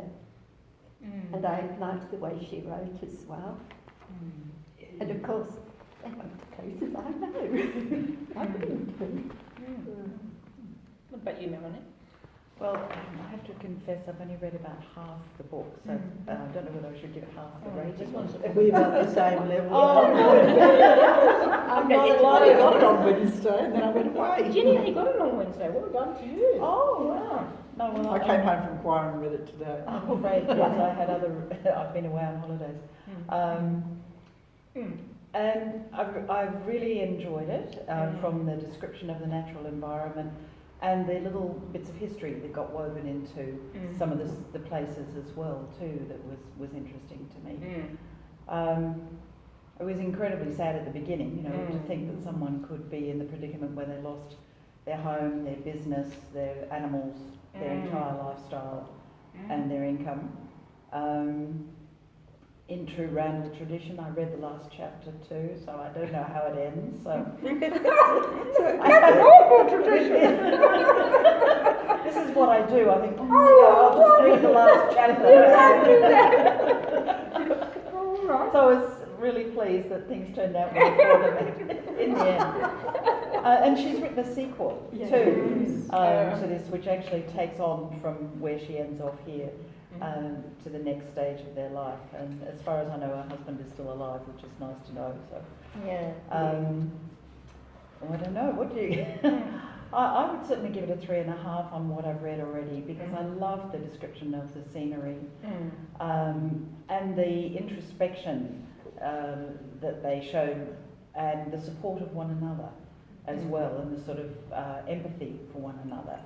it. And I liked the way she wrote as well. And of course, they went to places I know. I've been to. What about you, Melanie? Well, I have to confess I've only read about half the book, so I don't know whether I should give it half the rating. Are we about the same level? I'm not I got it on Wednesday and then I went away. Jenny, you got it on Wednesday. Well done to you. Oh, wow. No, well, I came home from choir and read it today. I'm afraid, yes, I've been away on holidays. And I've really enjoyed it, from the description of the natural environment and the little bits of history that got woven into some of the places as well too, that was interesting to me. It was incredibly sad at the beginning, you know, to think that someone could be in the predicament where they lost their home, their business, their animals, their entire lifestyle and their income. In true Randall tradition, I read the last chapter too, so I don't know how it ends. So that's an awful tradition. This is what I do. I think, I'll just read the last chapter. So I was really pleased that things turned out well for them in the end. And she's written a sequel too to this, which actually takes on from where she ends off here. To the next stage of their life, and as far as I know, her husband is still alive, which is nice to know. So, I don't know. What do you? I would certainly give it a 3.5 on what I've read already, because I love the description of the scenery and the introspection that they show, and the support of one another as well, and the sort of empathy for one another.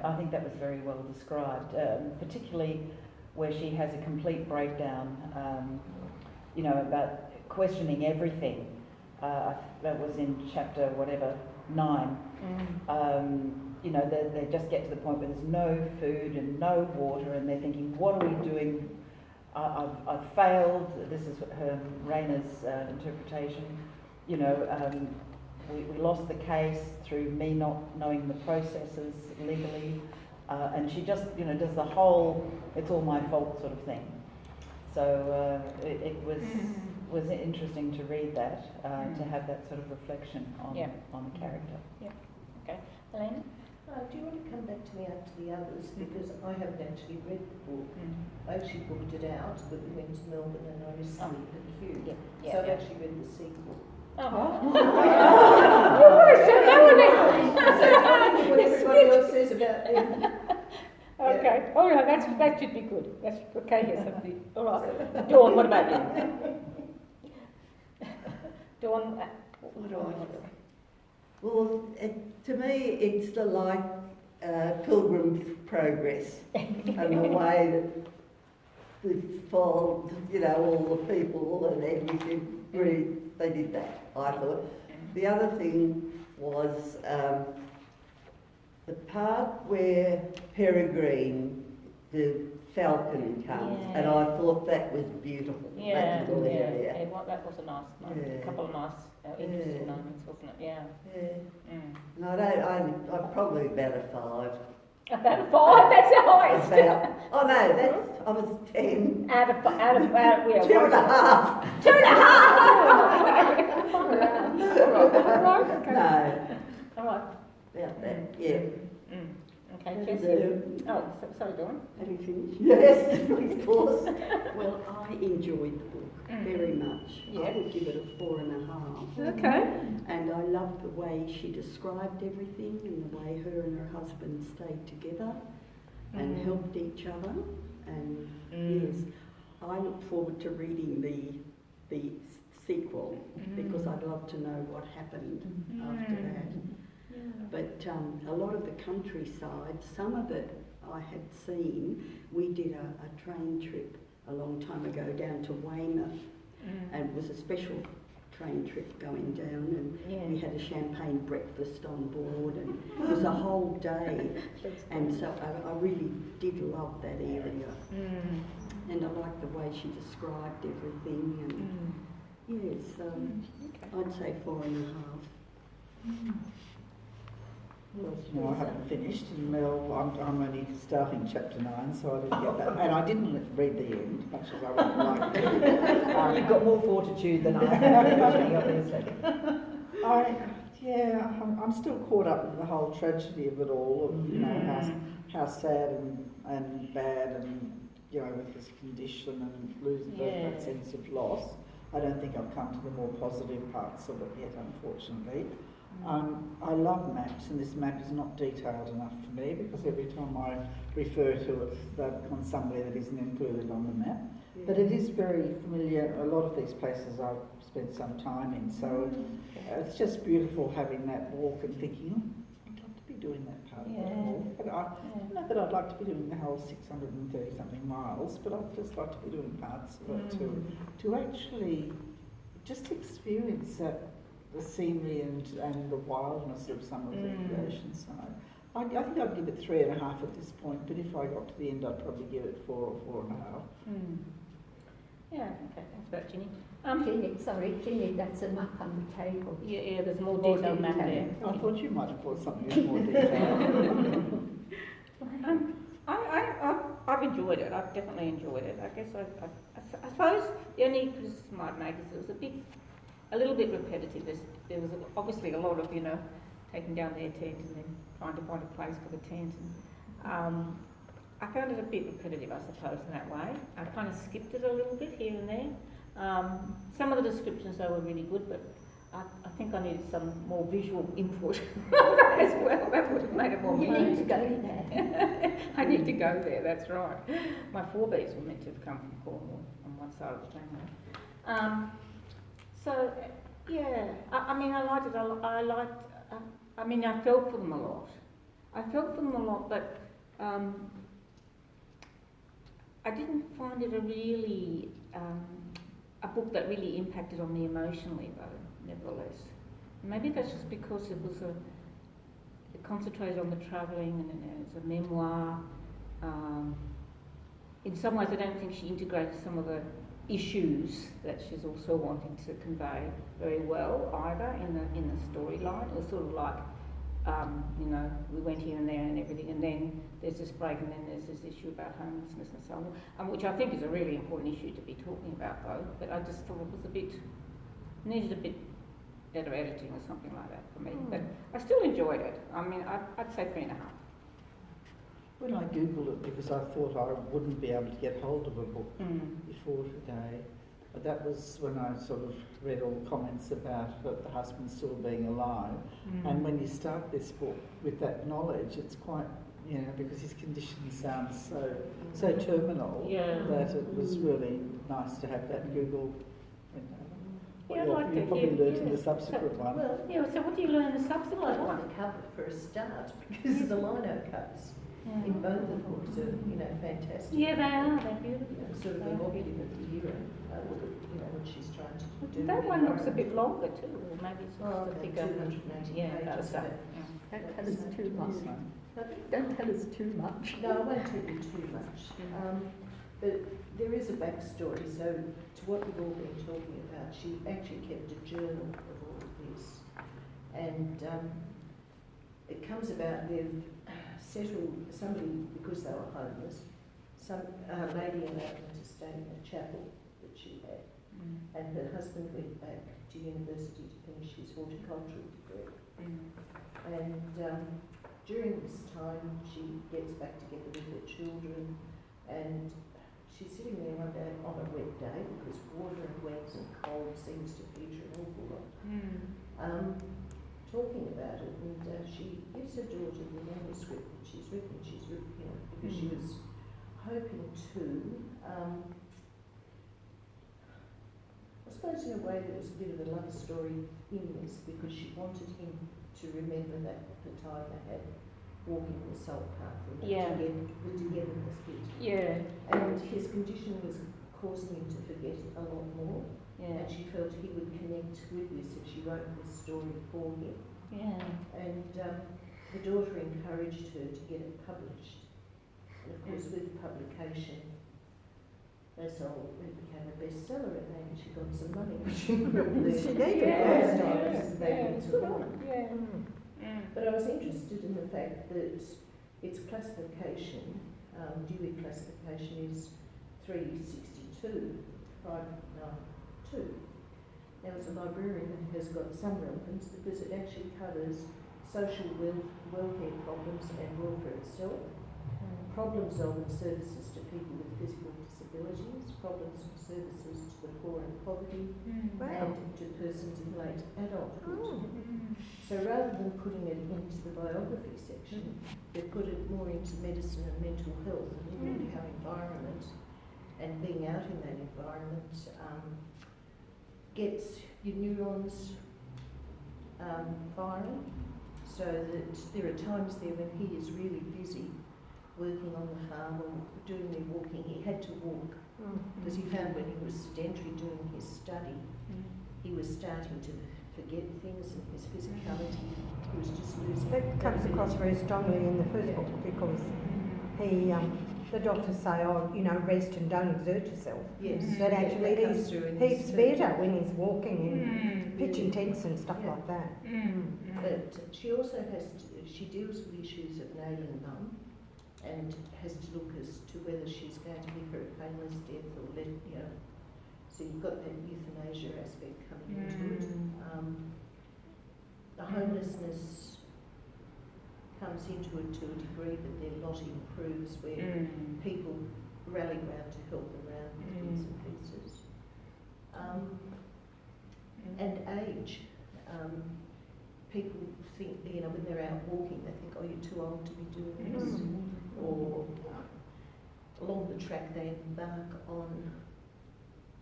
I think that was very well described, particularly where she has a complete breakdown, you know, about questioning everything. That was in chapter 9. You know, they just get to the point where there's no food and no water, and they're thinking, what are we doing? I've failed. This is her, Raina's interpretation. You know, we lost the case through me not knowing the processes legally. And she just, you know, does the whole "it's all my fault" sort of thing. So it was interesting to read that, to have that sort of reflection on the character. Okay, Elena. Do you want to come back to me after the others, because I haven't actually read the book. I actually booked it out, but we went to Melbourne and I was asleep at Kew. So I've actually read the sequel. Oh. What everybody else says about them. Okay. Oh, no, that should be good. That's okay. Yes, all right. Dawn, what about you? Dawn, what do I want to do? Well, to me, it's the Pilgrim's Progress, and the way that we followed, you know, all the people and everything. They did that, I thought. The other thing was the part where Peregrine, the falcon, comes, and I thought that was beautiful. That little area. That was a nice couple of nice, interesting moments, wasn't it? No, I'm probably about a 5. About a 5, that's the highest. I was 10. Out of 2.5. 2.5. All right. Okay. No. All right. About that, yeah. Okay, Jess. Oh, sorry, Dawn. Have you finished? Yes, of course. Well, I enjoyed the book very much. I would give it a 4.5. Okay. And I loved the way she described everything, and the way her and her husband stayed together and helped each other. And yes, I look forward to reading the sequel, because I'd love to know what happened after that. But a lot of the countryside, some of it I had seen. We did a train trip a long time ago down to Weymouth, and it was a special train trip going down, and we had a champagne breakfast on board, and it was a whole day. And so I really did love that area, and I liked the way she described everything. And yes, I'd say 4.5. Well, you know, I haven't finished, and Mel, I'm only starting chapter 9, so I didn't get that. And I didn't read the end, much as I would like to. You've got more fortitude than I have, obviously. I'm still caught up in the whole tragedy of it all, of, you know, how sad and bad, and, you know, with his condition and losing that sense of loss. I don't think I've come to the more positive parts of it yet, unfortunately. I love maps, and this map is not detailed enough for me, because every time I refer to it, they've on somewhere that isn't included on the map. But it is very familiar. A lot of these places I've spent some time in, so it's just beautiful having that walk and thinking, I'd like to be doing that part of the walk. But not that I'd like to be doing the whole 630 something miles, but I'd just like to be doing parts of it to actually just experience that, the scenery and the wildness of some of the creation side. I think I'd give it 3.5 at this point, but if I got to the end, I'd probably give it 4 or 4.5. Yeah, okay, thanks for that, Ginny. Ginny, that's a map on the table. Yeah, there's more detailed map there. I thought you might have brought something with more detail. I've enjoyed it. I've definitely enjoyed it. I guess I suppose the only criticism I'd make is it was a little bit repetitive. There was obviously a lot of, you know, taking down their tent and then trying to find a place for the tent. And, I found it a bit repetitive, I suppose, in that way. I kind of skipped it a little bit here and there. Some of the descriptions, though, were really good, but I think I needed some more visual input as well. That would have made it more You fun. need to go there. I need to go there, that's right. My 4Bs were meant to have come from Cornwall on one side of the channel. So, yeah, I mean, I liked it. I mean, I felt for them a lot. But I didn't find it a book that really impacted on me emotionally, though, nevertheless. Maybe that's just because it concentrated on the travelling and it's a memoir. In some ways, I don't think she integrated some of the issues that she's also wanting to convey very well either in the storyline. It was sort of like, you know, we went here and there and everything, and then there's this break, and then there's this issue about homelessness and so on, which I think is a really important issue to be talking about, though. But I just thought it was needed a bit better editing or something like that for me. But I still enjoyed it. I mean, I'd say 3.5. When I googled it, because I thought I wouldn't be able to get hold of a book before today, but that was when I sort of read all the comments about the husband still being alive. And when you start this book with that knowledge, it's quite, you know, because his condition sounds so terminal that it was really nice to have that Google. Yeah, I'd like to you probably hear. learnt in the subsequent one. Well, So what do you learn in the I subsequent one? like the cover for a start, because the lino cuts in both the books are, you know, fantastic. Yeah, they are. They're beautiful. You know, sort of evocative of the era, you know, what she's trying to do. That with one the looks a current- bit longer too, or maybe it's Oh, just a okay, bigger. 280 Yeah, pages, that's but- Don't tell us too much. Don't tell us too much. No, I won't tell you too much. But there is a backstory, so to what we've all been talking about, she actually kept a journal of all of this. And it comes about they've settled somebody, because they were homeless, some lady allowed them to stay in a chapel that she had. And her husband went back to university to finish his horticultural degree. And during this time, she gets back together with her children, and she's sitting there one day on a wet day, because water and wet and cold seems to feature an awful lot, talking about it, and she gives her daughter the manuscript that she's written, you know, because she was hoping to, I suppose in a way there was a bit of a love story in this, because she wanted him to remember that the time they had walking the salt path and the togetherness bit. Yeah. And his condition was causing him to forget a lot more, Yeah. and she felt he would connect with this if she wrote this story for him. Yeah. And the daughter encouraged her to get it published. And of course, with publication, they sold, it became a bestseller, and then she got some money, which improved She gave it lifestyle yeah, as they went along. Yeah. But I was interested in the fact that its classification, Dewey classification is 362, 592. Now, as a librarian, it has got some relevance because it actually covers social welfare problems and welfare itself, problems of and services to people with physical disabilities, problems and services to the poor and poverty, and to persons in late adulthood. So rather than putting it into the biography section, they put it more into medicine and mental health and how environment and being out in that environment gets your neurons firing, so that there are times there when he is really busy working on the farm or doing their walking. He had to walk because he found when he was sedentary doing his study, he was starting to forget things and his physicality, he was just losing. That comes across very strongly in the first book because he, the doctors say, oh, you know, rest and don't exert yourself. Yes. But actually that comes he's through in heaps his better when he's walking and pitching tents and stuff Yeah. like that. But she also has to, she deals with issues of nailing mum and has to look as to whether she's going to give her a painless death or let, you know, so you've got that euthanasia aspect coming into it. The homelessness comes into it to a degree, but then Lottie improves where people rally round to help them round with bits and pieces. And age. People think, you know, when they're out walking, they think, oh, you're too old to be doing this. Or along the track, they embark on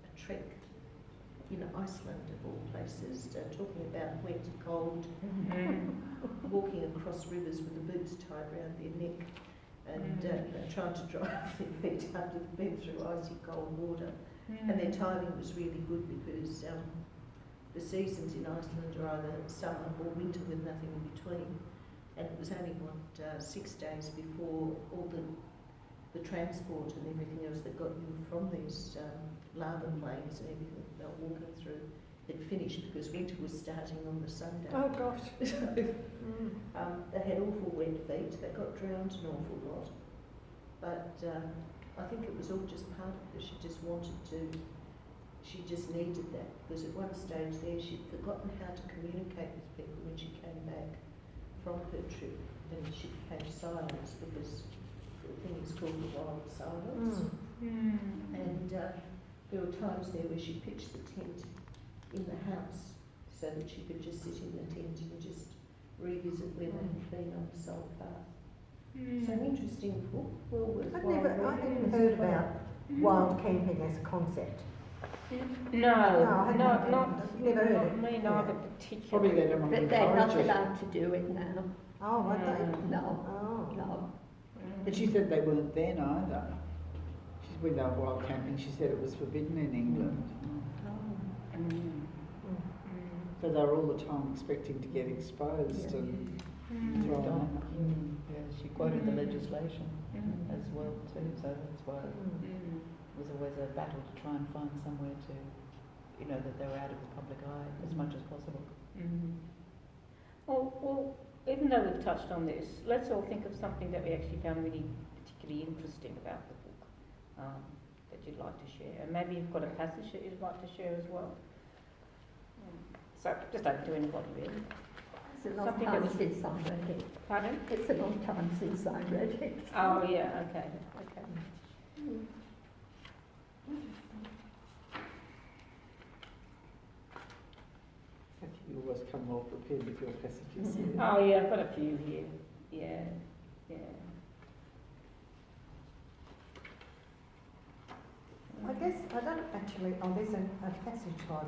a trek in Iceland, of all places, talking about wet, cold, walking across rivers with the boots tied around their neck, and you know, trying to drive their feet under the bed through icy cold water. And their timing was really good because the seasons in Iceland are either summer or winter with nothing in between. And it was only, 6 days before all the transport and everything else that got them from these lava plains and everything that they were walking through had finished because winter was starting on the Sunday. Oh gosh. They had awful wet feet, they got drowned an awful lot. But I think it was all just part of it. She just wanted to, she just needed that because at one stage there she'd forgotten how to communicate with people when she came back from her trip, and she became silent because the thing is called the wild silence. And there were times there where she pitched the tent in the house so that she could just sit in the tent and just revisit where they had been on the salt path. So an interesting book, well worthwhile. I hadn't heard about wild camping as a concept. No, I hadn't not never heard not it. me neither particularly. Probably they don't want to But they're not encourage it. allowed to do it now. Oh, what they? No, Oh. no. But she said they weren't then either. When they were wild camping, she said it was forbidden in England. So they were all the time expecting to get exposed and thrown out. Yeah, she quoted the legislation as well too, so that's why it was always a battle to try and find somewhere to, you know, that they were out of the public eye as much as possible. Well, even though we've touched on this, let's all think of something that we actually found really particularly interesting about the book that you'd like to share. And maybe you've got a passage that you'd like to share as well. So, just open to anybody really. It's a long Something time that was- since I read it. Pardon? It's a long time since I read it. Oh, yeah, okay. You always come well prepared with your passages. Oh, yeah, I've got a few here. Yeah. I guess I don't actually. Oh, there's a passage I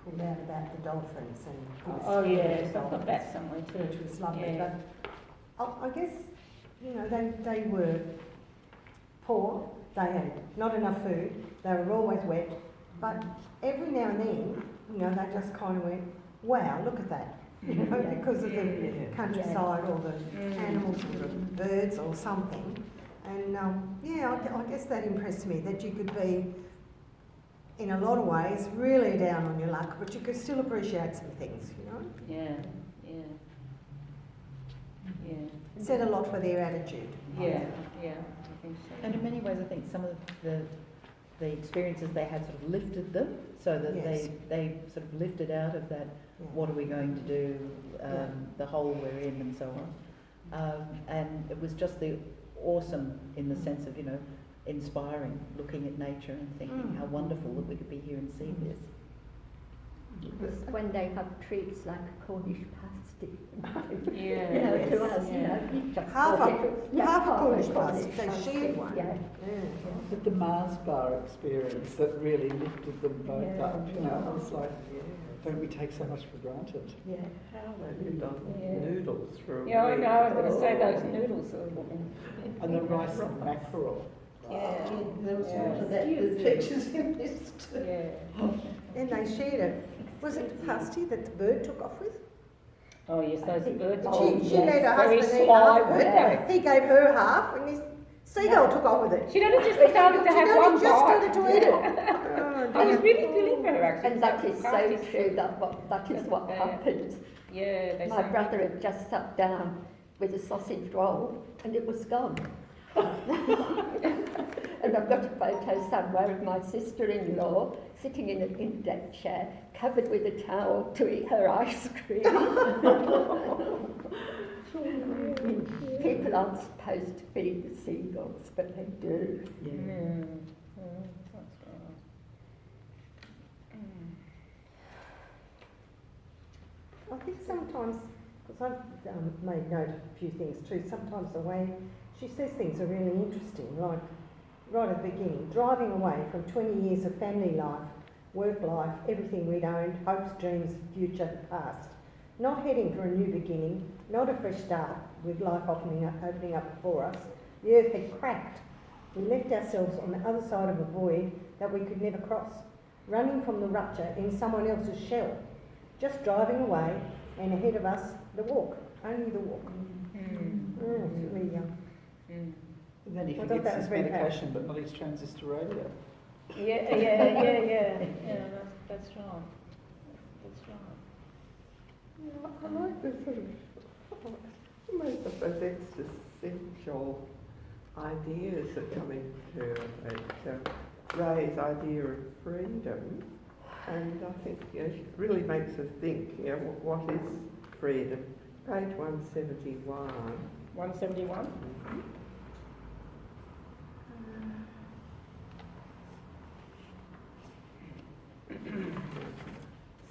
pulled out about the dolphins and. Oh, yes, I've got that somewhere Which too. was lovely, Yeah. but I guess, you know, they were poor, they had not enough food, they were always wet, but every now and then, you know, they just kind of went, wow, look at that, you know, because of the countryside or the animals or the birds or something. And I guess that impressed me, that you could be, in a lot of ways, really down on your luck, but you could still appreciate some things, you know. Yeah. Yeah. It said a lot for their attitude. Yeah, yeah, I think so. And in many ways, I think some of the experiences they had sort of lifted them, so that Yes. they sort of lifted out of that, Yeah. what are we going to do, Yeah. the hole we're in and so on. And it was just awesome in the sense of, inspiring, looking at nature and thinking how wonderful that we could be here and see this. It's when they have treats like a Cornish pasty. Yeah. To us, you just Half bought a- it. half a Cornish Cornish pasty, they shared one. Yeah. But the Mars bar experience that really lifted them both Yeah. up, I was like, don't we take so much for granted? Yeah. How they lived on Yeah. noodles for a Yeah, I week. know, I was going to say those noodles. And the rice and mackerel. Yeah. There was Yeah. more to that, the pictures in this too. Yeah. Then they shared it. Was it the pasty that the bird took off with? Oh, yes, those birds. She let her Very husband eat sly, half of weren't it. He gave her half, and his seagull took off with it. She'd only just started to She'd have only one just bite. started to eat it. I was really feeling for her, actually. And that is so Pasties. true, that is what Yeah. happens. Yeah, they My say- brother had just sat down with a sausage roll and it was gone. And I've got a photo somewhere of my sister-in-law sitting in a deck chair, covered with a towel to eat her ice cream. People aren't supposed to feed the seagulls, but they do. Mm. That's right. I think sometimes, because I've made note of a few things too, sometimes the way she says things are really interesting, like right at the beginning, driving away from 20 years of family life, work life, everything we'd owned, hopes, dreams, future, past. Not heading for a new beginning, not a fresh start with life opening up before us. The earth had cracked. We left ourselves on the other side of a void that we could never cross, running from the rupture in someone else's shell. Just driving away, and ahead of us, the walk, only the walk. It's really young. And then he I thought forgets that his was very medication, but not his transistor radio. Yeah, that's right. That's right. Yeah, I like the sort of, almost I suppose existential ideas that come into it. Ray's idea of freedom, and I think it really makes us think, what is freedom? Page 171. 171?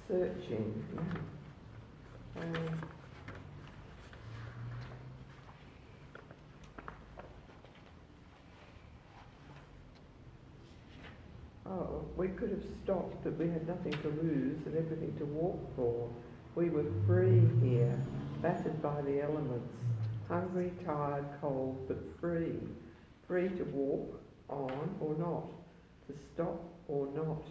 Searching. We could have stopped, but we had nothing to lose and everything to walk for. We were free here, battered by the elements, hungry, tired, cold, but free. Free to walk on or not, to stop or not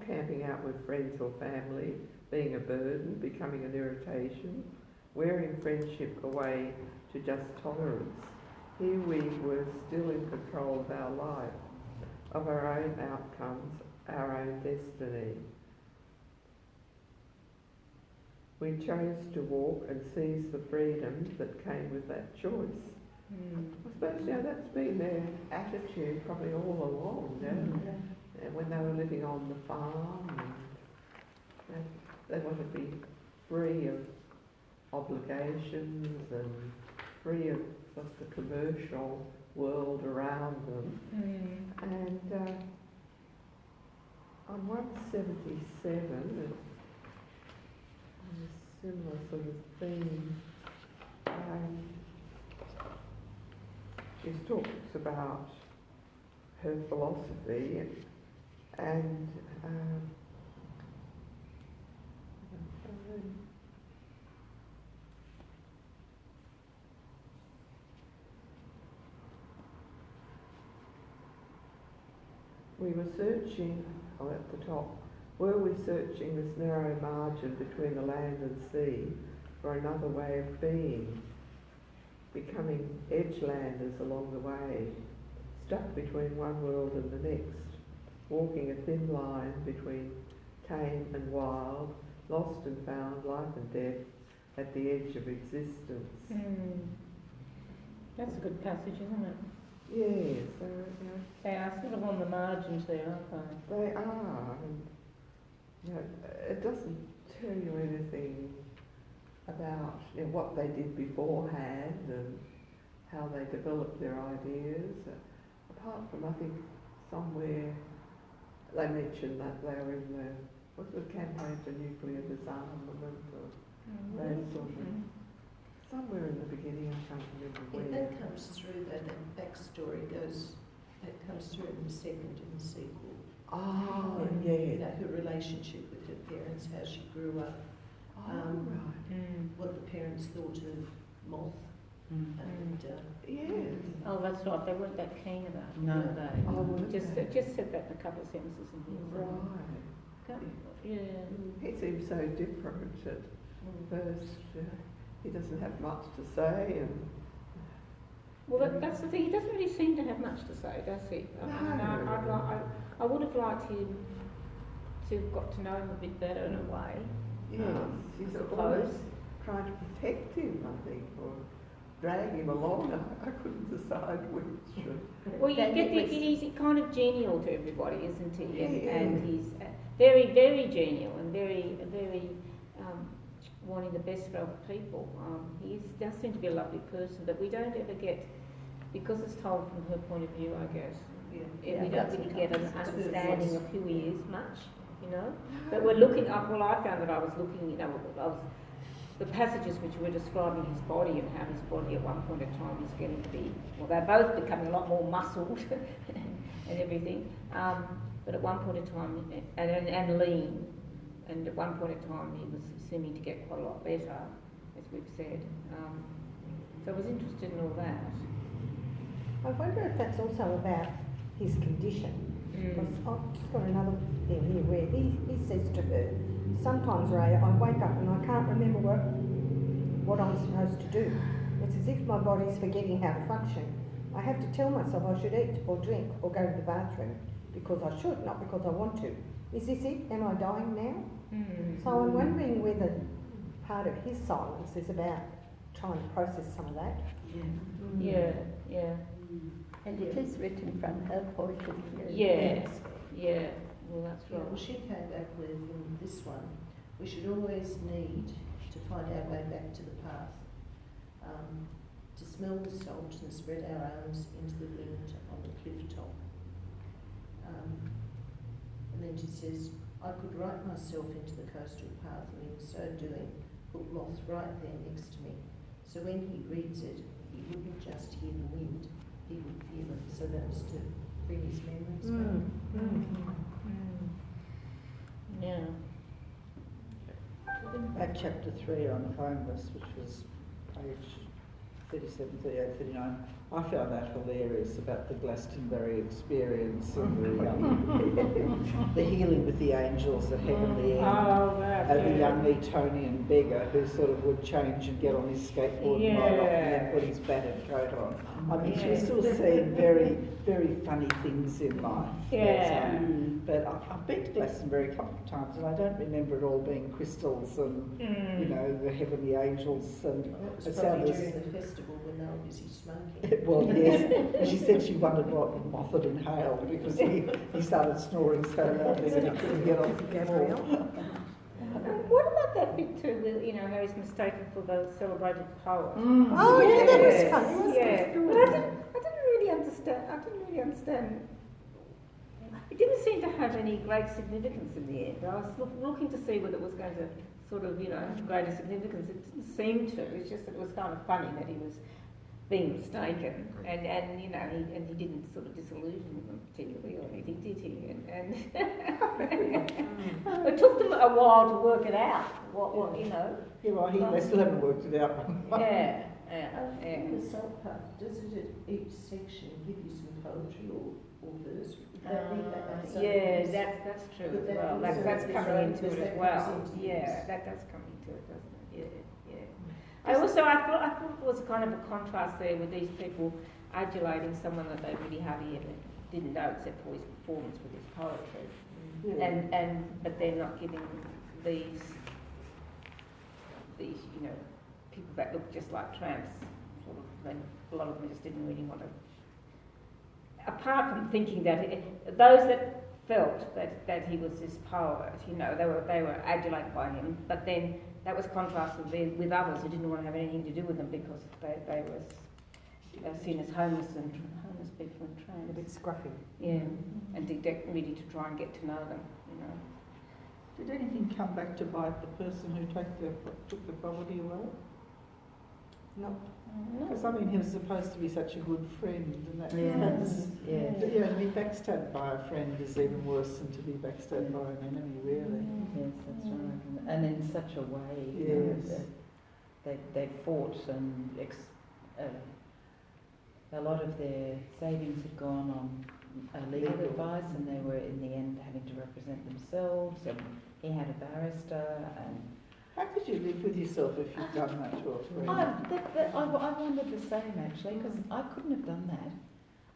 camping out with friends or family, being a burden, becoming an irritation, wearing friendship away to just tolerance. Here we were still in control of our life, of our own outcomes, our own destiny. We chose to walk and seize the freedom that came with that choice. I suppose that's been their attitude probably all along, and when they were living on the farm, and they wanted to be free of obligations and free of the commercial world around them. And on 177, a similar sort of theme. She talks about her philosophy and we were searching, at the top, were we searching this narrow margin between the land and sea for another way of being, becoming edgelanders along the way, stuck between one world and the next, walking a thin line between tame and wild, lost and found, life and death, at the edge of existence. That's a good passage, isn't it? Yes, They are sort of on the margins there, aren't they? they are. And, you know, it doesn't tell you anything about what they did beforehand and how they developed their ideas. Apart from, I think, somewhere they mentioned that they were in the campaign for nuclear disarmament or that sort of. Somewhere in the beginning, I can't remember Yeah, where. that comes through, that backstory that comes through in the second, in the sequel. Oh, You yeah. know, her relationship with her parents, how she grew up, Oh, right. what the parents thought of Moth, and Yes. Oh, that's right, they weren't that keen about it. No. were they? Oh, were Just, they? just said that in a couple of sentences in here. Right. Yeah. He seems so different at first. He doesn't have much to say, and Well, that's the thing. He doesn't really seem to have much to say, does he? I would have liked him to have got to know him a bit better in a way. yes, he's I always suppose. trying to protect him, I think, or drag him along. I couldn't decide which. Well, you Then get it the, was- he's kind of genial to everybody, isn't he? Yeah. And he's very, very genial and very, very wanting the best for other people. He does seem to be a lovely person, but we don't ever get, because it's told from her point of view, I guess. yeah. We Yeah, don't that's really what get an happens. understanding of who he is much, you know. But we're looking up. Well, I found that I was looking, you know, the passages which were describing his body and how his body at one point in time is getting to be, well, they're both becoming a lot more muscled and everything. But at one point in time, and lean, and at one point in time he was seeming to get quite a lot better, as we've said. So I was interested in all that. I wonder if that's also about his condition. Because I've just got another thing here where he says to her, sometimes, Ray, I wake up and I can't remember what I'm supposed to do. It's as if my body's forgetting how to function. I have to tell myself I should eat or drink or go to the bathroom because I should, not because I want to. Is this it? Am I dying now? So I'm wondering whether part of his silence is about trying to process some of that. Yeah, yeah. And it is written from her point of view. Yes, yeah. Well, that's Yeah, right. well, she came back with in this one, we should always need to find our way back to the path, to smell the salt and spread our arms into the wind on the cliff top. And then she says, I could write myself into the coastal path, and in so doing, put Moth right there next to me. So when he reads it, he wouldn't just hear the wind, he would feel it. So that was to bring his memories back. Yeah. At chapter 3 on homeless, which was page 37, 38, 39, I found that hilarious about the Glastonbury experience and the healing with the angels at Heavenly End. Oh, that. And the young Etonian beggar who sort of would change and get on his skateboard and ride off and then put his battered coat on. I mean, she was still seeing very, very funny things in life. Yeah. But I've been to Glastonbury a couple of times and I don't remember it all being crystals and, you know, the heavenly angels. And That was it probably sounded... during the festival when they were busy smoking. Well, yes. And she said she wondered what Moffat inhaled because he started snoring so loudly that he couldn't get off the Gabrielle. What about that bit too, with, you know, how he's mistaken for the celebrated poet? Oh, yeah, that was funny, wasn't Yeah, it? but I didn't really understand. It didn't seem to have any great significance in the end. I was looking to see whether it was going to sort of, you know, have greater significance. It didn't seem to. It's just that it was kind of funny that he was being mistaken, and you know, he didn't sort of disillusion them particularly or anything, did he? And it took them a while to work it out. What you know? Yeah, well, they still haven't worked it out. Yeah. In the salt path, does it at each section give you some poetry or verse? Would that be that at some Yeah, place? that's true But as that well. also That's is coming right, into because it as that well. comes into Yeah, use. that does come into it, doesn't it? Yeah. I thought there was kind of a contrast there with these people adulating someone that they really hardly ever didn't know except for his performance with his poetry, but they're not giving these these, you know, people that looked just like tramps, sort of, and a lot of them just didn't really want to. Apart from thinking that those that felt that he was this poet, you know, they were adulated by him, but then that was contrasted with others who didn't want to have anything to do with them because they were seen as homeless people and tramps. A bit scruffy. Yeah, and really to try and get to know them, you know. Did anything come back to bite the person who took the property away? No. Because I mean, he was supposed to be such a good friend, and that Yes, yes. But, to be backstabbed by a friend is even worse than to be backstabbed by an enemy, really. Yes, that's right. And in such a way, you know, Yes. that they fought and a lot of their savings had gone on legal advice, and they were in the end having to represent themselves, and he had a barrister, and How could you live with yourself if you'd done that to a friend? I wondered the same actually, because I couldn't have done that.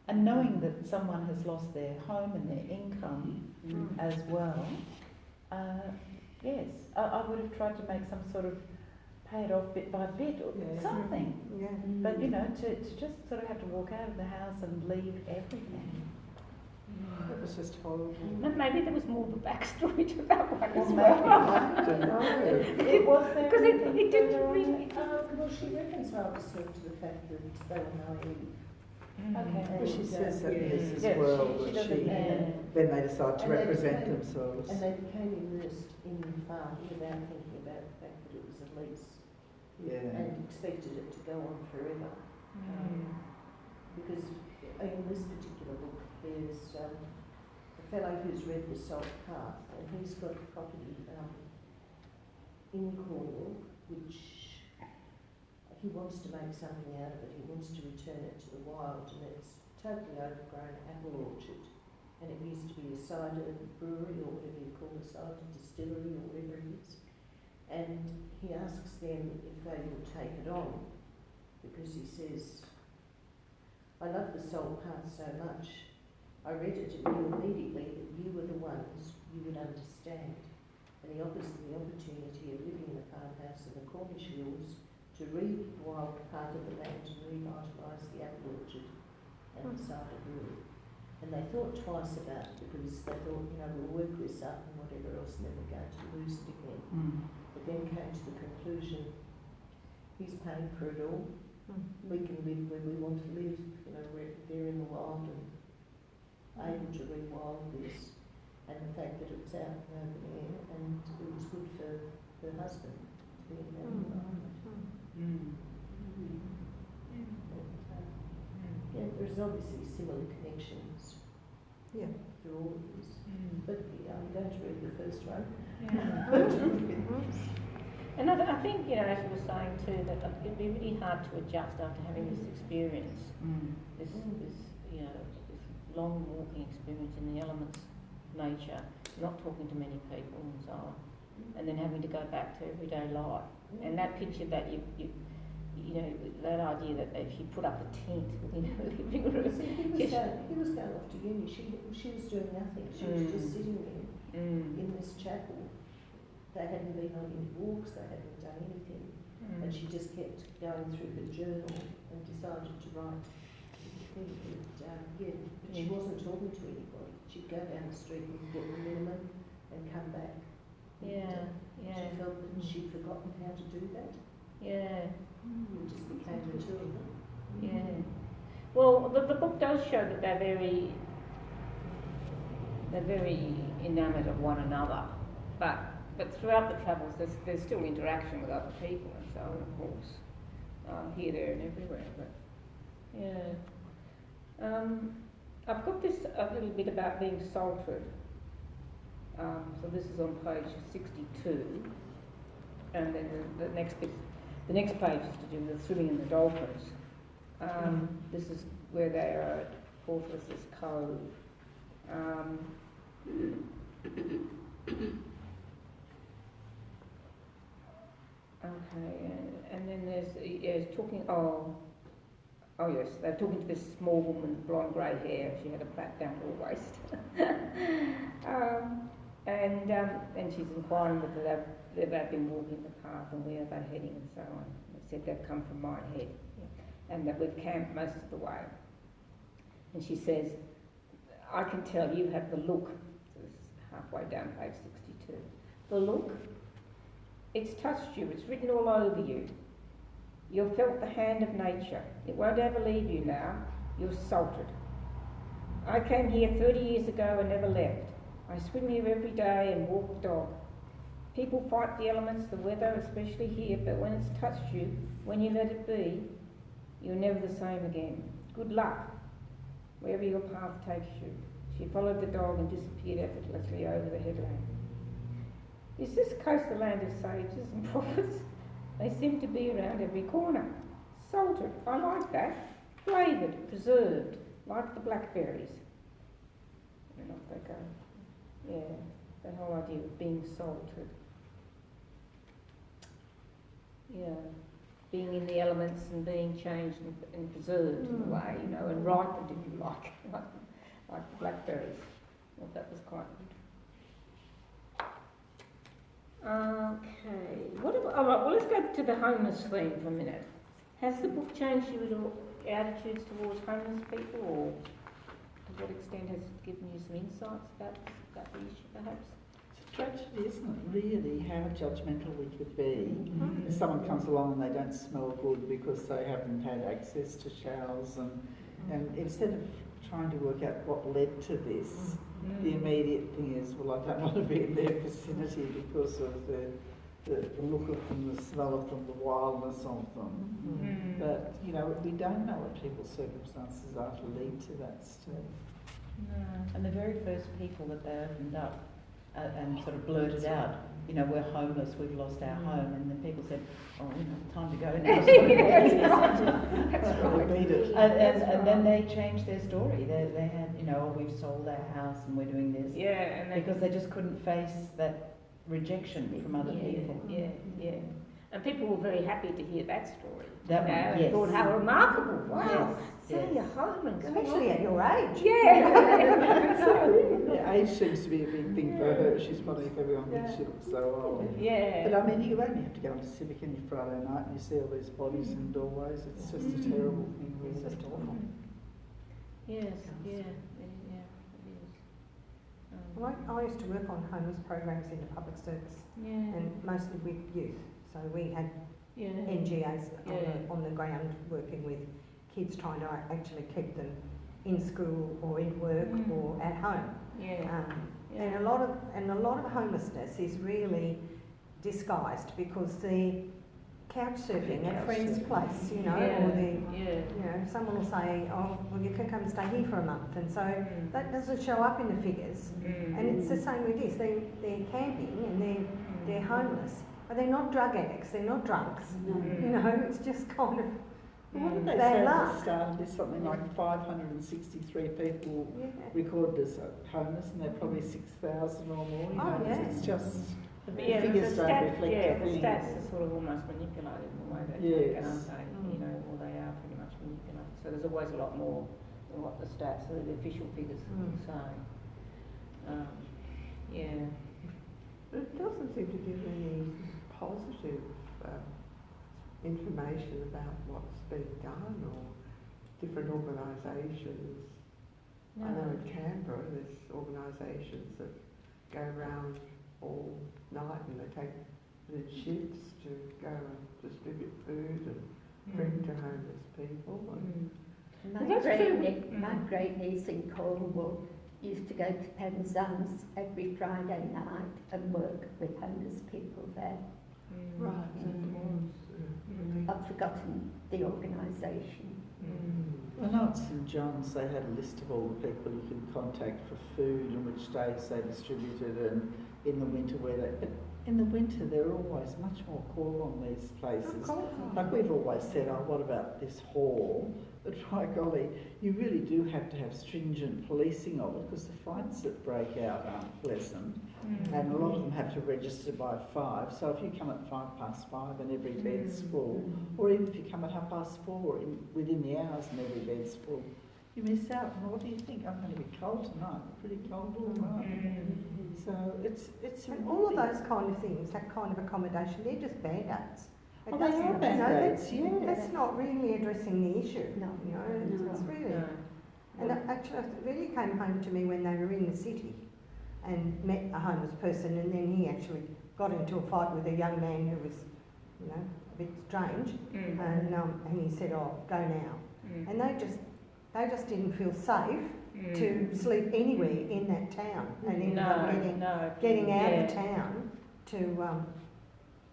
And knowing that someone has lost their home and their income as well, yes, I would have tried to make some sort of pay it off bit by bit or something. Yeah. But you know, to just sort of have to walk out of the house and leave everything. It was just horrible. Maybe there was more of a backstory to that one as Well, well. I don't know. It was there. Because it didn't really. Well, she reconciled herself to the fact that they were naive. Okay. Well, she says that Yeah. yes, as Yeah, well, she that doesn't- then they decide to And they represent became- themselves. And they became immersed in the farm without thinking about the fact that it was a lease Yeah. and expected it to go on forever. Because in this particular book, there's a fellow who's read The Salt Path, and he's got property in Cornwall, which he wants to make something out of it. He wants to return it to the wild, and it's totally overgrown apple orchard. And it used to be a cider brewery, or whatever you call a cider distillery, or whatever it is. And he asks them if they will take it on, because he says, I love The Salt Path so much. I read it and knew immediately that you were the ones you would understand. And he offers them the opportunity of living in a farmhouse in the Cornish hills to re-wild part of the land and revitalise the apple orchard and the cider brewery. And they thought twice about it, because they thought, you know, we'll work this up and whatever else, and then we're going to lose it again. But then came to the conclusion, he's paying for it all. We can live where we want to live, you know, we're there in the wild and able to rewild this. And the fact that it was out in open air, and it was good for her husband to be in that environment. Yeah, there's obviously similar connections through all of this. But I'm going to read the first one. And I think, you know, as you were saying too, that it'd be really hard to adjust after having this experience, this you know, this long walking experience in the elements, nature, not talking to many people and so on, and then having to go back to everyday life. And that picture that you know, that idea that if you put up a tent within a living room. He was going off to uni. She was doing nothing. She was just sitting there in this chapel. They hadn't been on any walks, they hadn't done anything. And she just kept going through her journal and decided to write. But she wasn't talking to anybody. She'd go down the street and get the minimum and come back. She felt that she'd forgotten how to do that. It just became the two of them. Well, the book does show that they're very enamoured of one another, but throughout the travels there's still interaction with other people and so on, of course, here, there and everywhere. But I've got this a little bit about being salted. So this is on page 62, and then the next page is to do with the swimming in the dolphins. This is where they are at Fortress's Cove. Okay, and then there's talking. Oh yes, they're talking to this small woman, blonde grey hair. She had a plait down to her waist. And she's inquiring whether they've been walking the path and where they're heading and so on. They said they've come from Minehead, and that we've camped most of the way. And she says, I can tell you have the look. So this is halfway down page 62. The look, it's touched you, it's written all over you. You've felt the hand of nature. It won't ever leave you now. You're salted. I came here 30 years ago and never left. I swim here every day and walk the dog. People fight the elements, the weather, especially here, but when it's touched you, when you let it be, you're never the same again. Good luck, wherever your path takes you. She followed the dog and disappeared effortlessly over the headland. Is this coast the land of sages and prophets? They seem to be around every corner. Salted, I like that. Flavoured, preserved, like the blackberries. And off they go. Yeah, that whole idea of being salted. Yeah, being in the elements and being changed and preserved in a way, you know, and ripened, if you like, like the blackberries. Well, that was quite good. Okay, all right, well, let's go to the homeless theme for a minute. Has the book changed your attitudes towards homeless people, or to what extent has it given you some insights about the issue, perhaps? It's a tragedy, isn't it, really, how judgmental we could be. If someone comes along and they don't smell good because they haven't had access to showers, and instead of trying to work out what led to this, the immediate thing is, well, I don't want to be in their vicinity because of the look of them, the smell of them, the wildness of them. But, you know, we don't know what people's circumstances are to lead to that state. And the very first people that they opened up and sort of blurted out, you know, we're homeless, we've lost our home, and then people said, oh, you know, time to go now. That's right. And then they changed their story. They had, you know, oh, we've sold our house and we're doing this. Yeah, and because they just couldn't face that rejection from other people. Yeah. And people were very happy to hear that story. That one, and yes. thought how remarkable. Wow. Yes, So you're home and going Especially at your age. Yeah. Yeah, age seems to be a big thing for her. She's funny if everyone thinks she looks so old. Yeah. But I mean, you only have to go into Civic any Friday night and you see all these bodies in doorways. It's just a terrible thing, really. It's just awful. Yes, yeah, it is. Well, I used to work on homeless programs in the public service, and mostly with youth. So we had NGOs on the ground working with kids, trying to actually keep them in school or in work or at home. And a lot of homelessness is really disguised because the couch surfing at a friend's place, you know, or you know, someone will say, oh, well, you can come and stay here for a month, and so that doesn't show up in the figures. And it's the same with this. They're camping and they're homeless, but they're not drug addicts. They're not drunks. You know, it's just kind of. What did they say at the start? There's something like 563 people recorded as homeless, and they're probably 6,000 or more. You know, it's just. The figures don't stats, reflect the stats are sort of almost manipulated in the way they take, aren't they? You know, or they are pretty much manipulated. So there's always a lot more than what the stats, or the official figures say. It doesn't seem to give any positive information about what's being done or different organisations. I know in Canberra there's organisations that go around all night and they take the shifts to go and distribute food and drink to homeless people. My great niece in Cornwall used to go to Penzance every Friday night and work with homeless people there. Right. I've forgotten the organisation. I know at St John's they had a list of all the people you can contact for food and which days they distributed, and in the winter but in the winter they're always much more call on these places. Like we've always said, oh, what about this hall? But by golly, you really do have to have stringent policing of it because the fights that break out aren't pleasant, and a lot of them have to register by 5. So if you come at 5:05 and every bed's full, or even if you come at 4:30 within the hours and every bed's full, you miss out. And what do you think? I'm going to be cold tonight. Pretty cold all night. So it's And all of really- those kind of things, that kind of accommodation, they're just band-aids. It Oh, they doesn't- are you know, band-aids, yeah. That's not really addressing the issue. No. You know, it's really. No. And actually, it really came home to me when they were in the city and met a homeless person, and then he actually got into a fight with a young man who was, you know, a bit strange, and he said, "Oh, go now." And they just didn't feel safe to sleep anywhere in that town, and ended up getting out of town to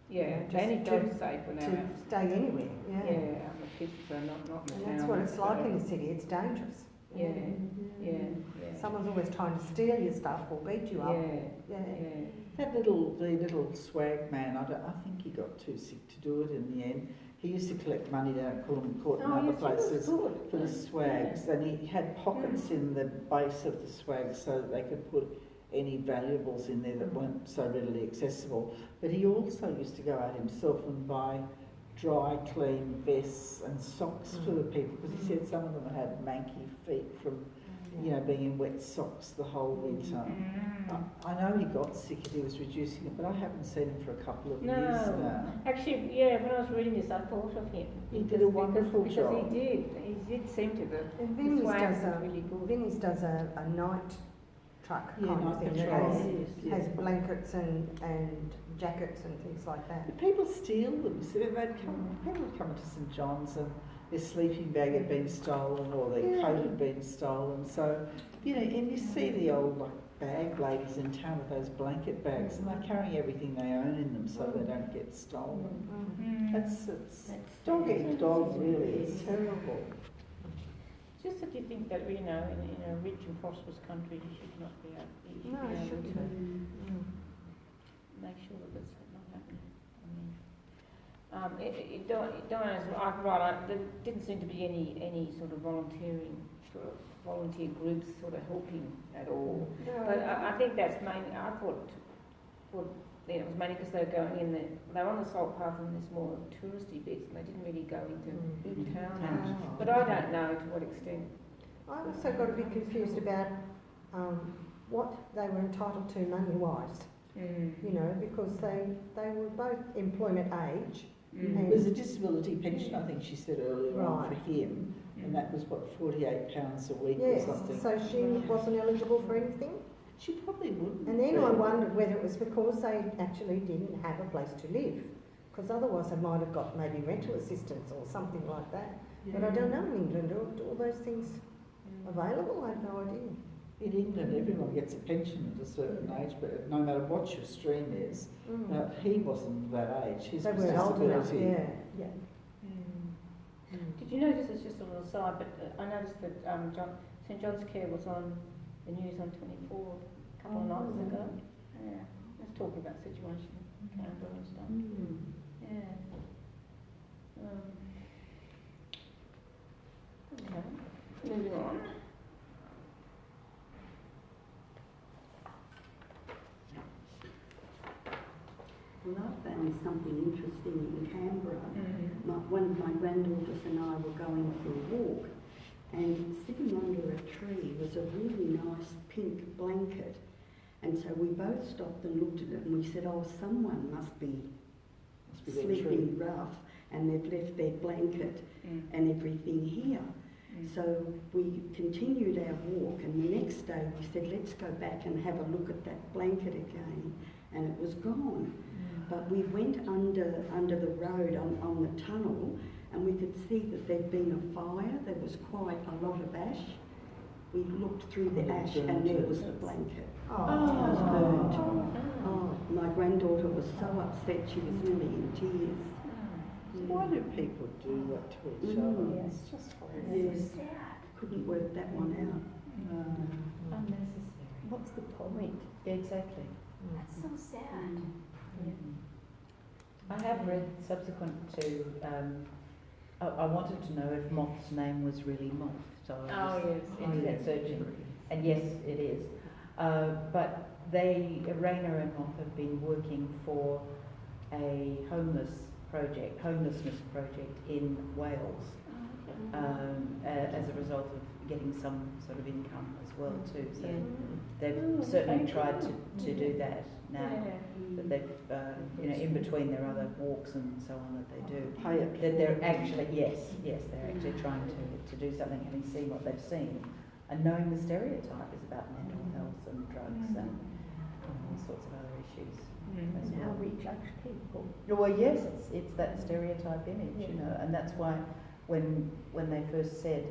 Yeah, just they only felt to- safe when they to were. stay anywhere. Yeah, Yeah. and the kids are not in the And town. that's what it's so- like in the city. It's dangerous. Yeah, yeah, yeah. Someone's always trying to steal your stuff or beat you up. Yeah, Yeah. yeah. the little swag man, I think he got too sick to do it in the end. He used to collect money down at Coolum Court and other places for the swags, and he had pockets in the base of the swags so that they could put any valuables in there that weren't so readily accessible. But he also used to go out himself and buy dry, clean vests and socks for the people, because he said some of them had manky feet from, you know, being in wet socks the whole winter. I know he got sick and he was reducing it, but I haven't seen him for a couple of years No. now. Actually, yeah, when I was reading this, I thought of him. He did a wonderful because job. He did seem to. And The Vinnie's swag does was really good. Vinnie's does a night truck Yeah, kind of night thing that patrol. has, Yeah. has blankets and jackets and things like that. But people steal them. So people would come to St John's and their sleeping bag had been stolen or their coat had been stolen. So, you know, and you see the old bag ladies in town with those blanket bags, and they're carrying everything they own in them so they don't get stolen. It's dog eat dog, really. It's terrible. Just that you think that, you know, in a rich and prosperous country, you should not be able, you should No, be it able shouldn't. to make sure that that's not happening. Diana's right. There didn't seem to be any sort of volunteer groups sort of helping at all. But I think that's mainly. I thought it was mainly because they were going in they were on the salt path and there's more touristy bits, and they didn't really go into town. But I don't know to what extent. I also got a bit confused about what they were entitled to money-wise, you know, because they were both employment age. And There's a disability pension, I think she said earlier on, Right. for him, and that was what, £48 a week yes, or something. so she wasn't eligible for anything. She probably wouldn't. And then be. I wondered whether it was because they actually didn't have a place to live, because otherwise they might have got maybe rental assistance or something like that. But I don't know in England, are all those things available? I have no idea. In England, everyone gets a pension at a certain age, but no matter what your stream is, he wasn't that age. His They was were old enough, disability. yeah. Did you notice, it's just a little side, but I noticed that St John's Care was on the news on 24 a couple of nights ago. Yeah, let's talk about the situation in Canberra and stuff. Yeah. Okay, moving on. Well, I found something interesting in Canberra. One of my granddaughters and I were going for a walk, and sitting under a tree was a really nice pink blanket. And so we both stopped and looked at it, and we said, "Oh, someone must be sleeping rough, and they've left their blanket and everything here." So we continued our walk, and the next day we said, "Let's go back and have a look at that blanket again," and it was gone. But we went under the road on the tunnel, and we could see that there'd been a fire. There was quite a lot of ash. We looked through the ash, and there was the blanket. It was burnt. Oh, my granddaughter was so upset, she was nearly in tears. Why do people do that to each other? It's just horrible. Yes, couldn't work that one out. Unnecessary. What's the point? Exactly. That's so sad. I have read subsequent to, I wanted to know if Moth's name was really Moth, so I was internet searching, and yes, it is. But Rainer and Moth have been working for a homelessness project in Wales, as a result of getting some sort of income as well too. So Yeah. they've certainly tried to do that now. Yeah. That they've, in between their other walks and so on that they do. Pay it That they're actually, yes, they're actually trying to do something, having seen what they've seen, and knowing the stereotype is about mental health and drugs and all sorts of other issues. And how we judge people. Well, yes, it's that stereotype image, you know, and that's why when they first said,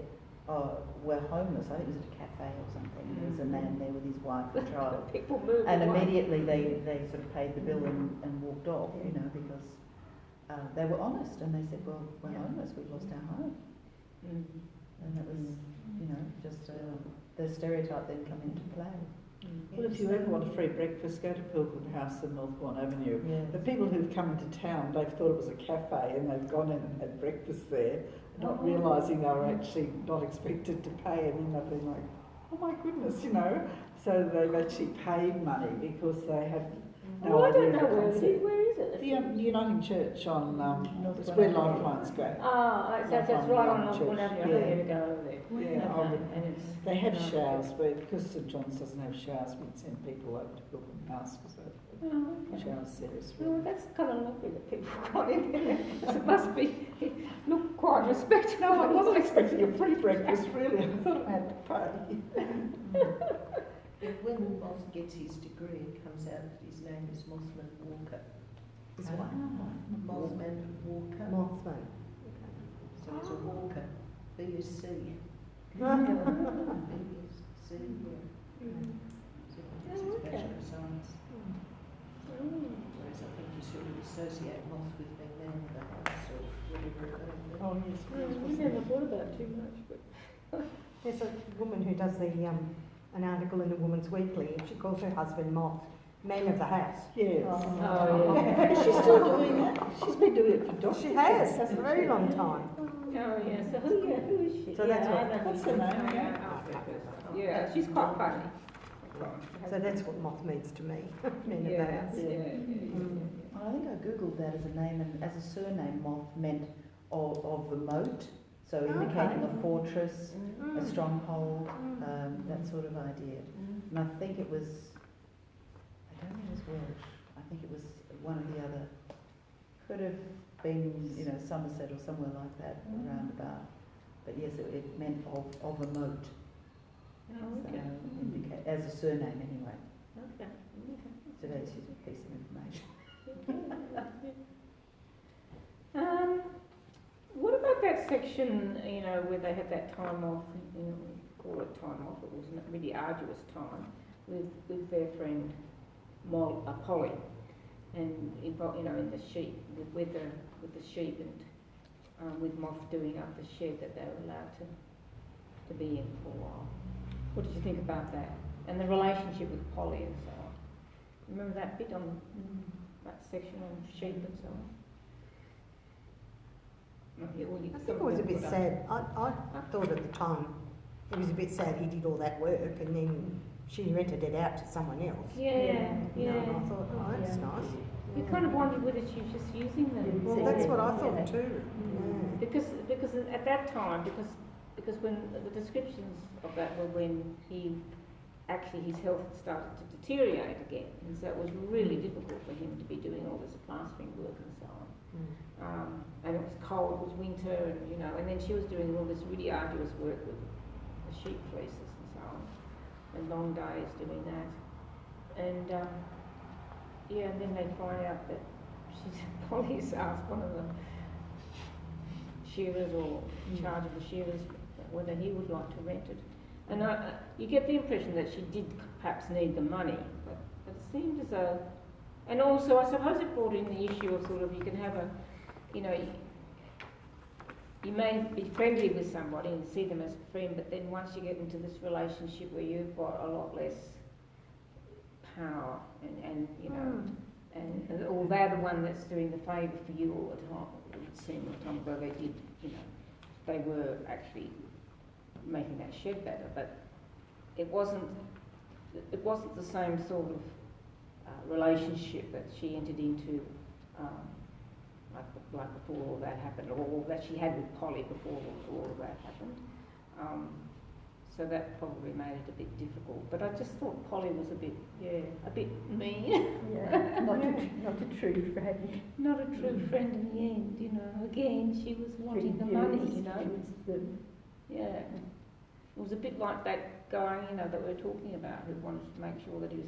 "Oh, we're homeless," I think it was at a cafe or something. There was a man there with his wife and child, People move and away. immediately they sort of paid the bill and walked off, you know, because they were honest and they said, "Well, we're homeless. We've lost our home," and that was, you know, just the stereotype then come into play. Well, if you ever want a free breakfast, go to Pilgrim House in Northbourne Avenue. Yes. The people who've come into town, they've thought it was a cafe and they've gone in and had breakfast there, not realising they were actually not expected to pay, and then they've been like, oh my goodness, you know. So they've actually paid money because they have no Oh, I idea don't of know the where it concept. is. Where is it? The Uniting Church on, it's where Lifeline's go. Ah, that's right on Northbourne Avenue. I Yeah. think to go over there. Yeah, Okay. And it's They have showers, but because St John's doesn't have showers, we'd send people over to Pilgrim House because they have showers there as well. Well, that's kind of lovely that people have gone in there. It must be look quite respectable. No, I wasn't expecting a free breakfast, really. I thought I had to pay. When Moss gets his degree, it comes out that his name is Mossman Walker. Is what? Mossman Walker. Mothman. So he's a walker. B-U-C. B-U-C, yeah. So it's his Bachelor of Science. Whereas I think you sort of associate Moss with being man of the house or whatever it may be. Oh, yes. We never thought about it too much, but There's a woman who does an article in the Woman's Weekly, and she calls her husband Moth, man of the house. Yes. Oh, yeah. Is she still doing that? She's been doing it for donkey She years, has, hasn't a very she? long time. Oh yeah, so who is she? So that's yeah, what- I don't what's know. her name again? Yeah, she's quite funny. So that's what Moth means to me, man of the Yeah, house. yeah. I think I googled that as a name, and as a surname, Moth meant of the moat, so indicating a fortress, a stronghold, that sort of idea. And I think it was, I don't think it was Welsh, I think it was one of the other, could have been, you know, Somerset or somewhere like that, around about. But yes, it meant of a moat. Oh, okay. So, indicate, as a surname anyway. Okay. So that's just a piece of information. What about that section, you know, where they had that time off, you know, call it time off, it was a really arduous time, with their friend Polly, and involved, you know, in the sheep, with the sheep, and with Moth doing up the shed that they were allowed to be in for a while. What did you think about that? And the relationship with Polly and so on. Remember that bit on that section on sheep and so on? I think it was a bit sad. I thought at the time it was a bit sad he did all that work and then she rented it out to someone else. Yeah, You know, yeah. and I thought, oh, that's nice. You kind of wondered whether she was just using them. Well, that's what I thought too. Because at that time, because when the descriptions of that were when his health had started to deteriorate again, and so it was really difficult for him to be doing all this plastering work and so on. And it was cold, it was winter, and you know, and then she was doing all this really arduous work with the sheep fleeces and so on, and long days doing that. And and then they find out that Polly's asked one of the shearers or in charge of the shearers whether he would like to rent it. And you get the impression that she did perhaps need the money, but it seemed as though, and also I suppose it brought in the issue of sort of you can have you may be friendly with somebody and see them as a friend, but then once you get into this relationship where you've got a lot less power and you know, or they're the one that's doing the favour for you all the time. It would seem the time ago they did, you know, they were actually making that shed better, but it wasn't the same sort of relationship that she entered into like before all that happened, or that she had with Polly before all of that happened. so that probably made it a bit difficult. But I just thought Polly was a bit mean. Yeah, not a true friend. Not a true friend in the end, you know. Again, she was wanting the money, you know. Yeah. It was a bit like that guy, you know, that we were talking about, who wanted to make sure that he was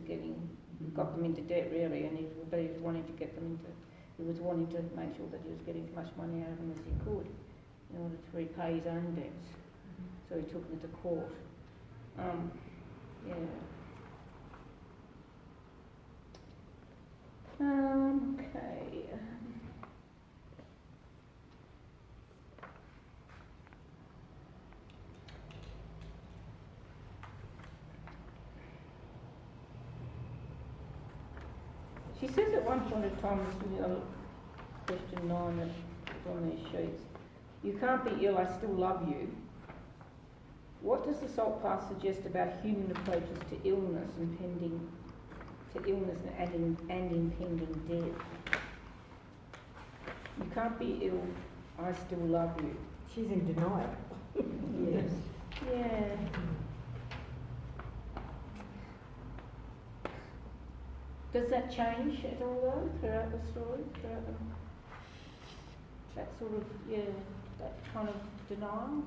got them into debt really, and but he was wanting to get them into, he was wanting to make sure that he was getting as much money out of them as he could in order to repay his own debts. So he took them to court. Yeah. Okay. She says at one point of time, this is question 9 that's on these sheets, you can't be ill, I still love you. What does the SALT path suggest about human approaches to illness and impending death? You can't be ill, I still love you. She's in denial. Yes. Yeah. Does that change at all though, throughout the story, that sort of, that kind of denial?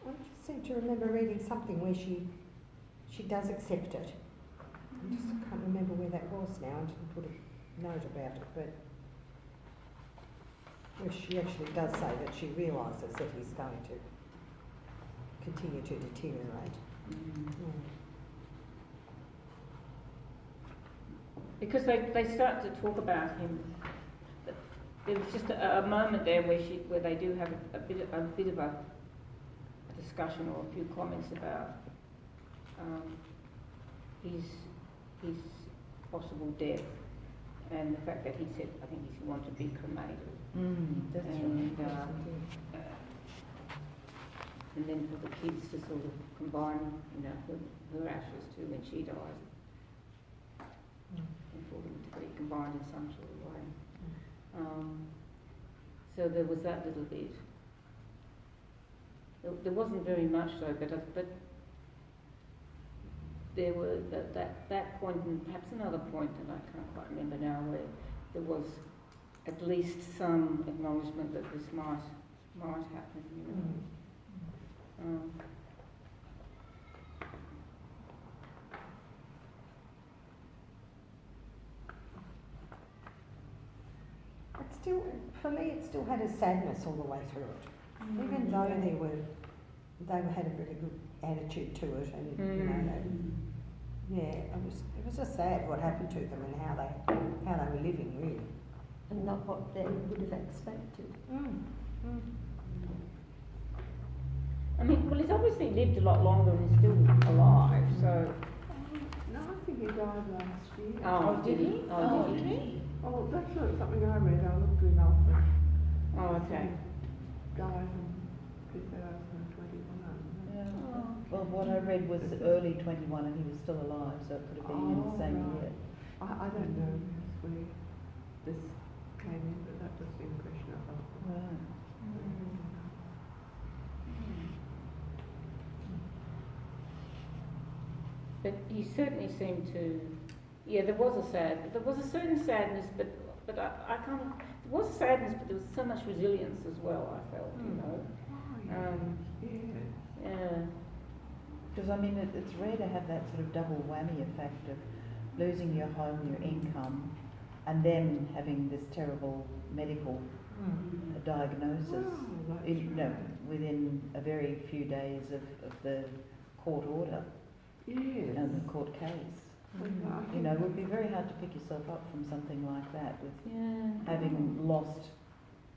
I just seem to remember reading something where she does accept it. I just can't remember where that was now. I didn't put a note about it, but where she actually does say that she realises that he's going to continue to deteriorate. Because they start to talk about him. There was just a moment there where they do have a bit of a discussion or a few comments about his possible death and the fact that he said, I think he wanted to be cremated. That's And, right. and then for the kids to sort of combine, you know, her ashes too when she dies, and for them to be combined in some sort of way. So there was that little bit. There wasn't very much though, but there were that point and perhaps another point that I can't quite remember now, where there was at least some acknowledgement that this might happen, you know. But still, for me, it still had a sadness all the way through it. Even though they had a very good attitude to it, and you know, it was just sad what happened to them and how they were living really, And not what they would have expected. I mean, well, he's obviously lived a lot longer and is still alive, so... No, I think he died last year. Oh, did he? Oh, did he? Oh, that's not something I read. I looked it up. Oh, okay. Died in 2021. Yeah. Well, what I read was early 21 and he was still alive, so it could have been in the same year. I don't know where this came in, but that was the impression I got. Right. But he certainly seemed to, there was a certain sadness, but I kind of, there was a sadness, but there was so much resilience as well, I felt, you know. Yeah. Because I mean, it's rare to have that sort of double whammy effect of losing your home, your income, and then having this terrible medical diagnosis, within a very few days of the court order and the court case. You know, it would be very hard to pick yourself up from something like that, with having lost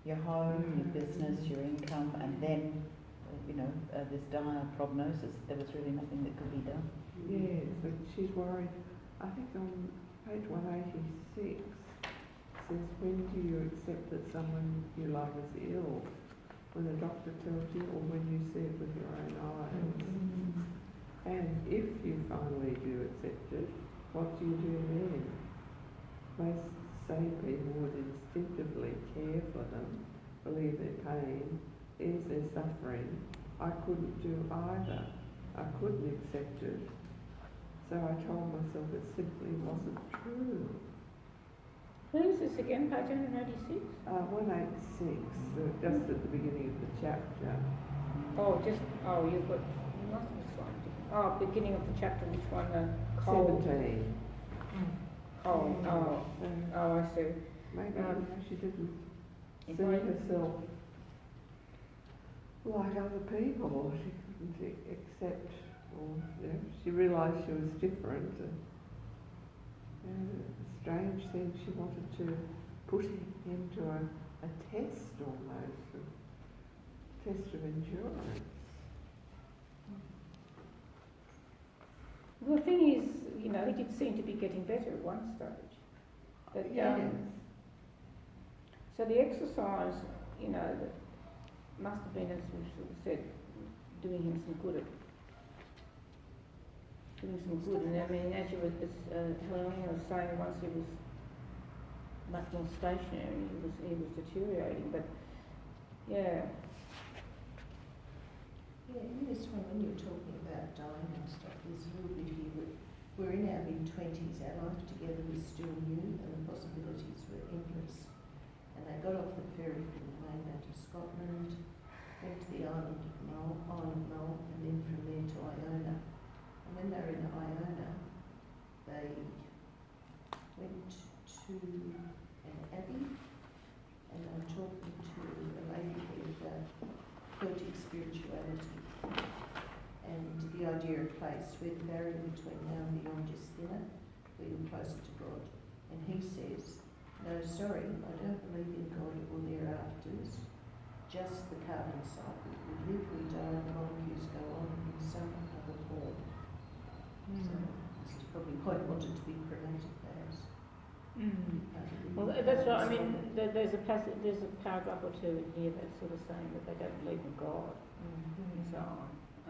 your home, your business, your income, and then, this dire prognosis. There was really nothing that could be done. Yes, but she's worried. I think on page 186 says, when do you accept that someone you love is ill? When the doctor tells you, or when you see it with your own eyes? And if you finally do accept it, what do you do then? Most sane people would instinctively care for them, believe their pain, ease their suffering. I couldn't do either. I couldn't accept it. So I told myself it simply wasn't true. Who's this again, page 186? 186, just at the beginning of the chapter. You've got, you must have slightly different. Oh, beginning of the chapter, which one? The cold. 17. I see. Maybe she didn't If see I- herself like other people. She couldn't accept, or she realised she was different. And a strange thing, she wanted to put him to a test almost, a test of endurance. Well, the thing is, he did seem to be getting better at one stage. But, so the exercise, that must have been, as we sort of said, doing him some good. And I mean, as Helena was saying, once he was much more stationary, he was deteriorating. But yeah. Yeah, in this one, when you're talking about dying and stuff, there's a little bit here that we're in our mid-20s, our life together was still new and the possibilities were endless. And they got off the ferry from the mainland of Scotland, went to the island of Mull, and then from there to Iona. And when they were in Iona, they went to an abbey and they were talking to a lady there about Celtic spirituality and the idea of place where the barrier between now and beyond is thinner, where you're closer to God. And he says, no, sorry, I don't believe in God or thereafters, just the carbon cycle. We live, we die, the molecules go on in some other form. So this is probably why I wanted to be cremated, perhaps. Well, that's right. I mean, there's a paragraph or two in here that's sort of saying that they don't believe in God and so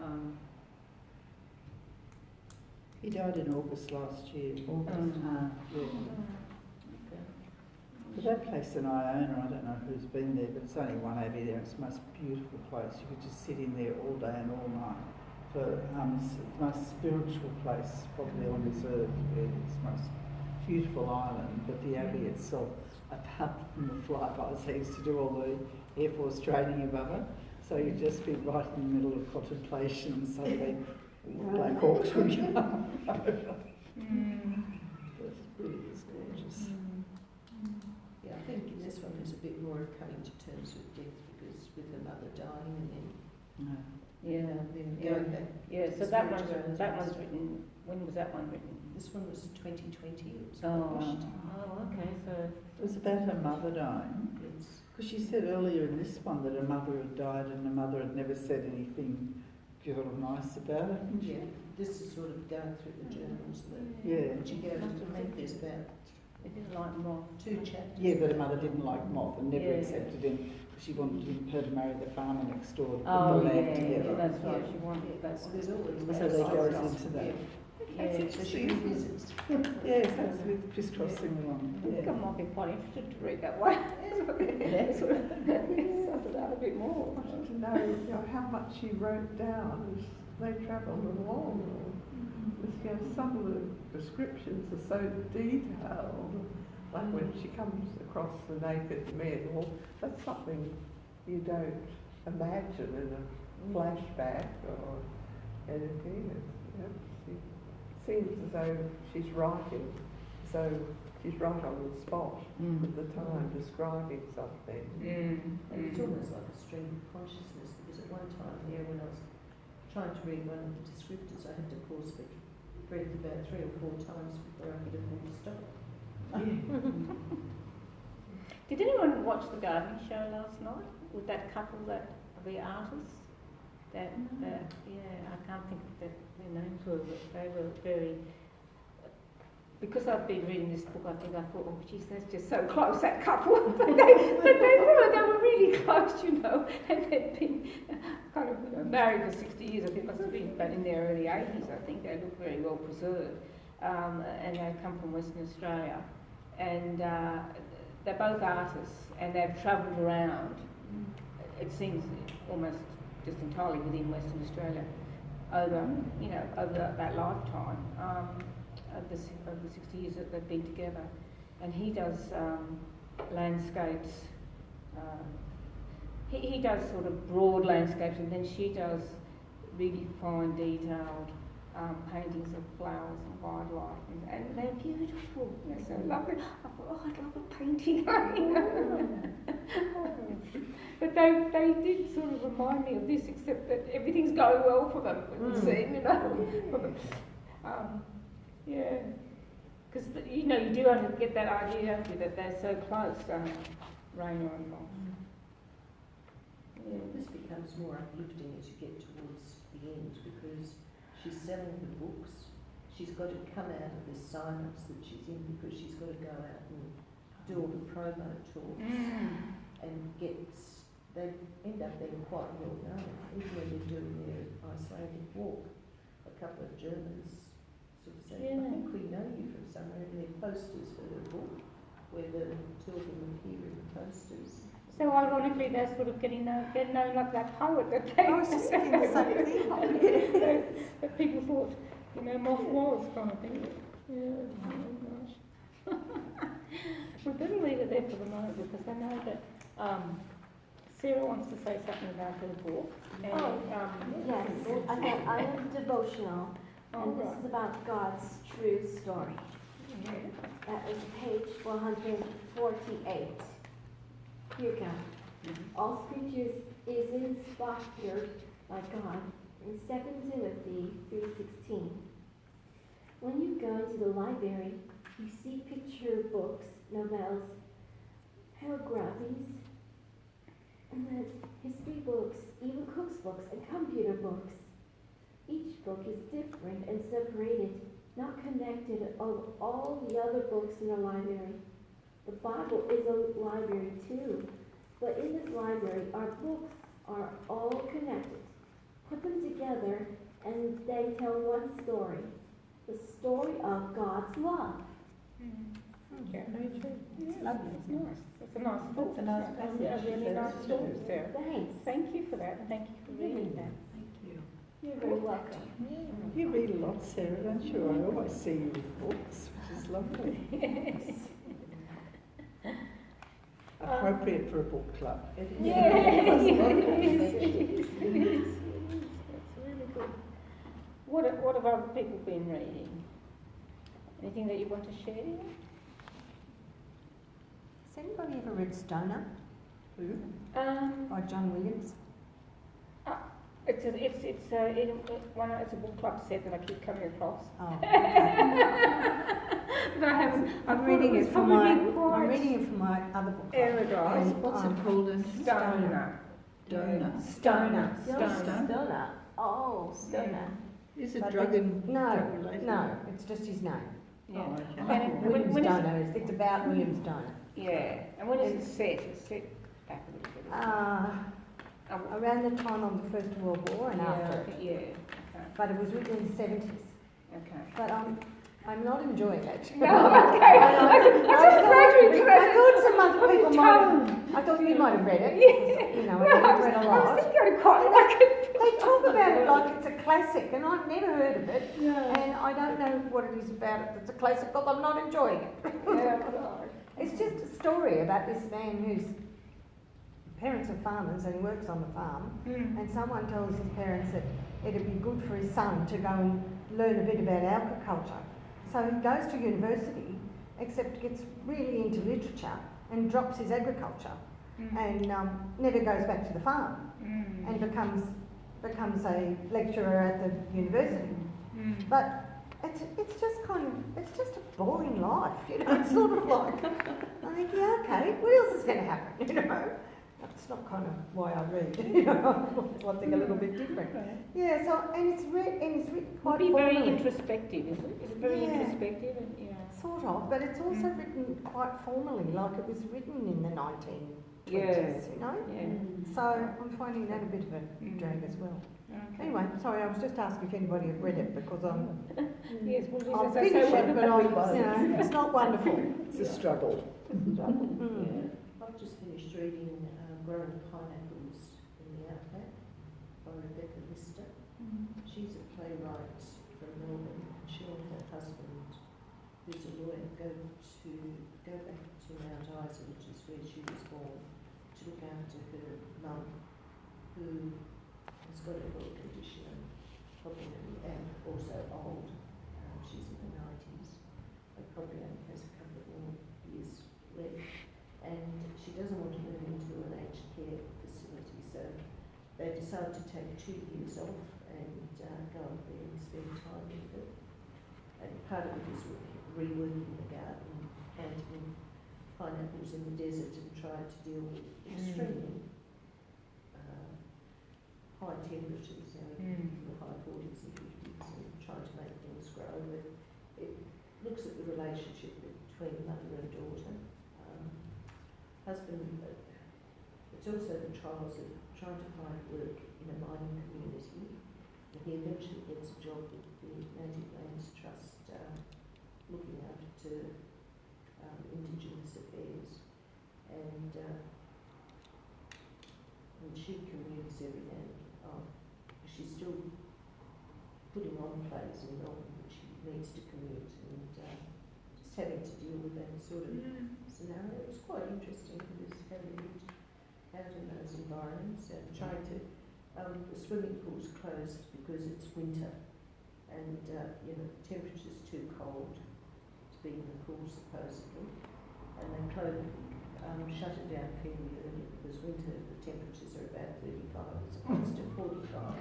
on. He died in August last year. August. Yeah. Okay. But that place in Iona, I don't know who's been there, but it's only one abbey there. It's the most beautiful place. You could just sit in there all day and all night. It's the most spiritual place probably on this earth. Really. It's the most beautiful island, but the abbey itself, apart from the flybys, they used to do all the Air Force training above it. So you'd just be right in the middle of contemplation and suddenly Black Hawks would come over. It really is gorgeous. Yeah, I think in this one there's a bit more of coming to terms with death because with her mother dying and then then going back. Yeah, so that one's written, when was that one written? This one was 2020, it was Oh, published. okay, so... It was about her mother dying. Yes. Because she said earlier in this one that her mother had died and her mother had never said anything sort of nice about it. Yeah, this is sort of going through the journals that Yeah. she goes to think there's about They didn't like moth. 2 chapters. Yeah, but her mother didn't like Moth and never Yeah. accepted him because she wanted her to marry the farmer next door to put Oh, the land yeah, together. that's right, she wanted that So one. there's always So that they side goes stuff. into that. Yeah, So she revisits. Yes, that's with just crossing along. I think I Yeah. might be quite interested to read that one. Sort of suss it out a bit more. To know, how much she wrote down as they travelled along. Some of the descriptions are so detailed. Like when she comes across the naked men, well, that's something you don't imagine in a flashback or anything. She seems as though she's writing, so she's right on the spot at the time describing something. And it's almost like a stream of consciousness because at one time there when I was trying to read one of the descriptors I had to pause for breath about 3 or 4 times before I could afford to stop. Did anyone watch the gardening show last night with that couple that the artists? I can't think of their names were, but they were very. Because I've been reading this book, I thought, oh, geez, that's just so close, that couple. But they were really close, and they'd been kind of married for 60 years. I think must have been about in their early 80s. I think they look very well preserved, and they come from Western Australia. and they're both artists, and they've travelled around. It seems almost just entirely within Western Australia over, you know, over that lifetime of the 60 years that they've been together. And he does landscapes. He does sort of broad landscapes, and then she does really fine, detailed paintings of flowers and wildlife, and they're beautiful. They're so lovely. I thought, oh, I'd love a painting. But they did sort of remind me of this, except that everything's going well for them, it would seem, you know. Yeah, because you know, you do get that idea that they're so close, Rainer and Moss. Yeah, this becomes more uplifting as you get towards the end, because she's selling the books. She's got to come out of this silence that she's in, because she's got to go out and do all the promo talks and they end up being quite well known, even when they're doing their Icelandic walk. A couple of Germans sort of say, I think we know you from somewhere, and their posters for her book, where the two of them appear in the posters. So ironically, they're sort of getting known like that poet that they. I was just thinking the same thing. That people thought, you know, Moth was kind of thing. Yeah, oh gosh. We better leave it there for the moment, because I know that Sarah wants to say something about her book. And, Yes, I have Island Devotional, and this right. is about God's true story. Yeah. That is page 448. Here you go. All scripture is inspired by God in 2 Timothy 3:16. When you go into the library, you see picture books, novels, paragraphies, and there's history books, even cookbooks and computer books. Each book is different and separated, not connected of all the other books in the library. The Bible is a library too, but in this library our books are all connected. Put them together and they tell one story, the story of God's love. Yeah, very true. Yeah, lovely. It's nice. It's a nice thought. That's a nice That's passage. a really nice thought, Sarah. Thanks. Thank you for that, and thank you for reading that. Thank you. You're very welcome. You read a lot, Sarah, don't you? I always see you with books, which is lovely. Appropriate for a book club. Yeah, it is. It's really good. What have other people been reading? Anything that you want to share? Has anybody ever read Stoner Who? by John Williams? It's a book club set that I keep coming across. Oh, But I haven't. I'm reading it for my other book club. Erudite. What's it called? Stoner. Stoner. Stoner. Oh, Stoner. Is it But drug and No, drug related? no, it's just his name. Yeah. Oh, okay. And William when Stoner. It's about William Stoner. yeah. And when is it set? It's set back a little bit. Around the time of the First World War and after it. Yeah. Okay. But it was written in the 70s. Okay. But I'm not enjoying it. No, okay. I thought some other people might. I thought you might have read it. You know, I've read a I was lot. thinking I'd quite like it. They talk about it like it's a classic, and I've never heard of it. And I don't know what it is about it that's a classic, but I'm not enjoying it. Yeah, right. It's just a story about this man whose parents are farmers and he works on the farm. And someone tells his parents that it'd be good for his son to go and learn a bit about agriculture. So he goes to university, except gets really into literature and drops his agriculture and never goes back to the farm and becomes a lecturer at the university. But it's just a boring life, you know. It's sort of like, I think, yeah, okay, what else is going to happen, you know? That's not kind of why I read, you know. Something a little bit different. Yeah. So it's written quite Would be very formally. introspective, is it? Is it very Yeah. introspective? And, Sort of, but it's also written quite formally, like it was written in the 20s, you know? Yeah. So I'm finding that a bit of a drag as well. Okay. Anyway, sorry, I was just asking if anybody had read it because I'm Yes, well, I'll this is finish so it, but it's not wonderful. It's a struggle. Mm. I've just finished reading Growing Pineapples in the Outback by Rebecca Lister. She's a playwright from Melbourne. She and her husband, who's a lawyer, go back to Mount Isa, which is where she was born, to look after her mum, who has got a health condition and also old. She's in her 90s, but probably only has a couple of more years left. And she doesn't want to move into an aged care facility, so they decide to take 2 years off and go up there and spend time with her. And part of it is reworking the garden, planting pineapples in the desert and trying to deal with extremely high temperatures, in the high 40s and 50s, and trying to make things grow. But it looks at the relationship between mother and daughter. Husband, it's also the trials of trying to find work in a mining community. And he eventually gets a job with the Native Lands Trust, looking after Indigenous affairs. And she commutes every day. She's still putting on plays in Melbourne, but she needs to commute, and just having to deal with that sort of scenario. It was quite interesting because having lived out in those environments and trying to, the swimming pool's closed because it's winter and the temperature's too cold to be in the pool supposedly, and they shut it down fairly early because winter the temperatures are about 35 as opposed to 45,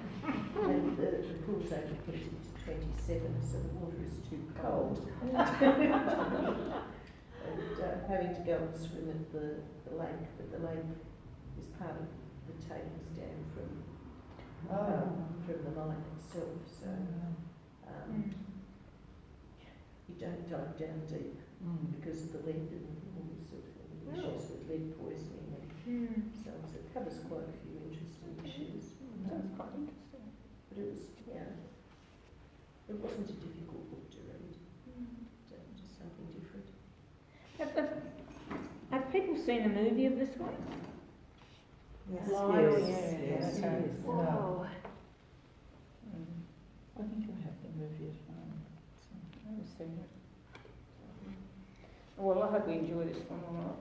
and the pool's only heated to 27, so the water is too cold. And having to go and swim at the lake, but the lake is part of the tailings dam from the mine itself, so you don't dive down deep because of the lead and all this sort of thing, issues with lead poisoning and so on. So it covers quite a few interesting issues. That's quite interesting. But it was, it wasn't a difficult book to read. Just something different. Have people seen a movie of this one? Yes. Yes. Wow. I think I have the movie at home. I haven't seen it. Well, I hope we enjoy this one a lot.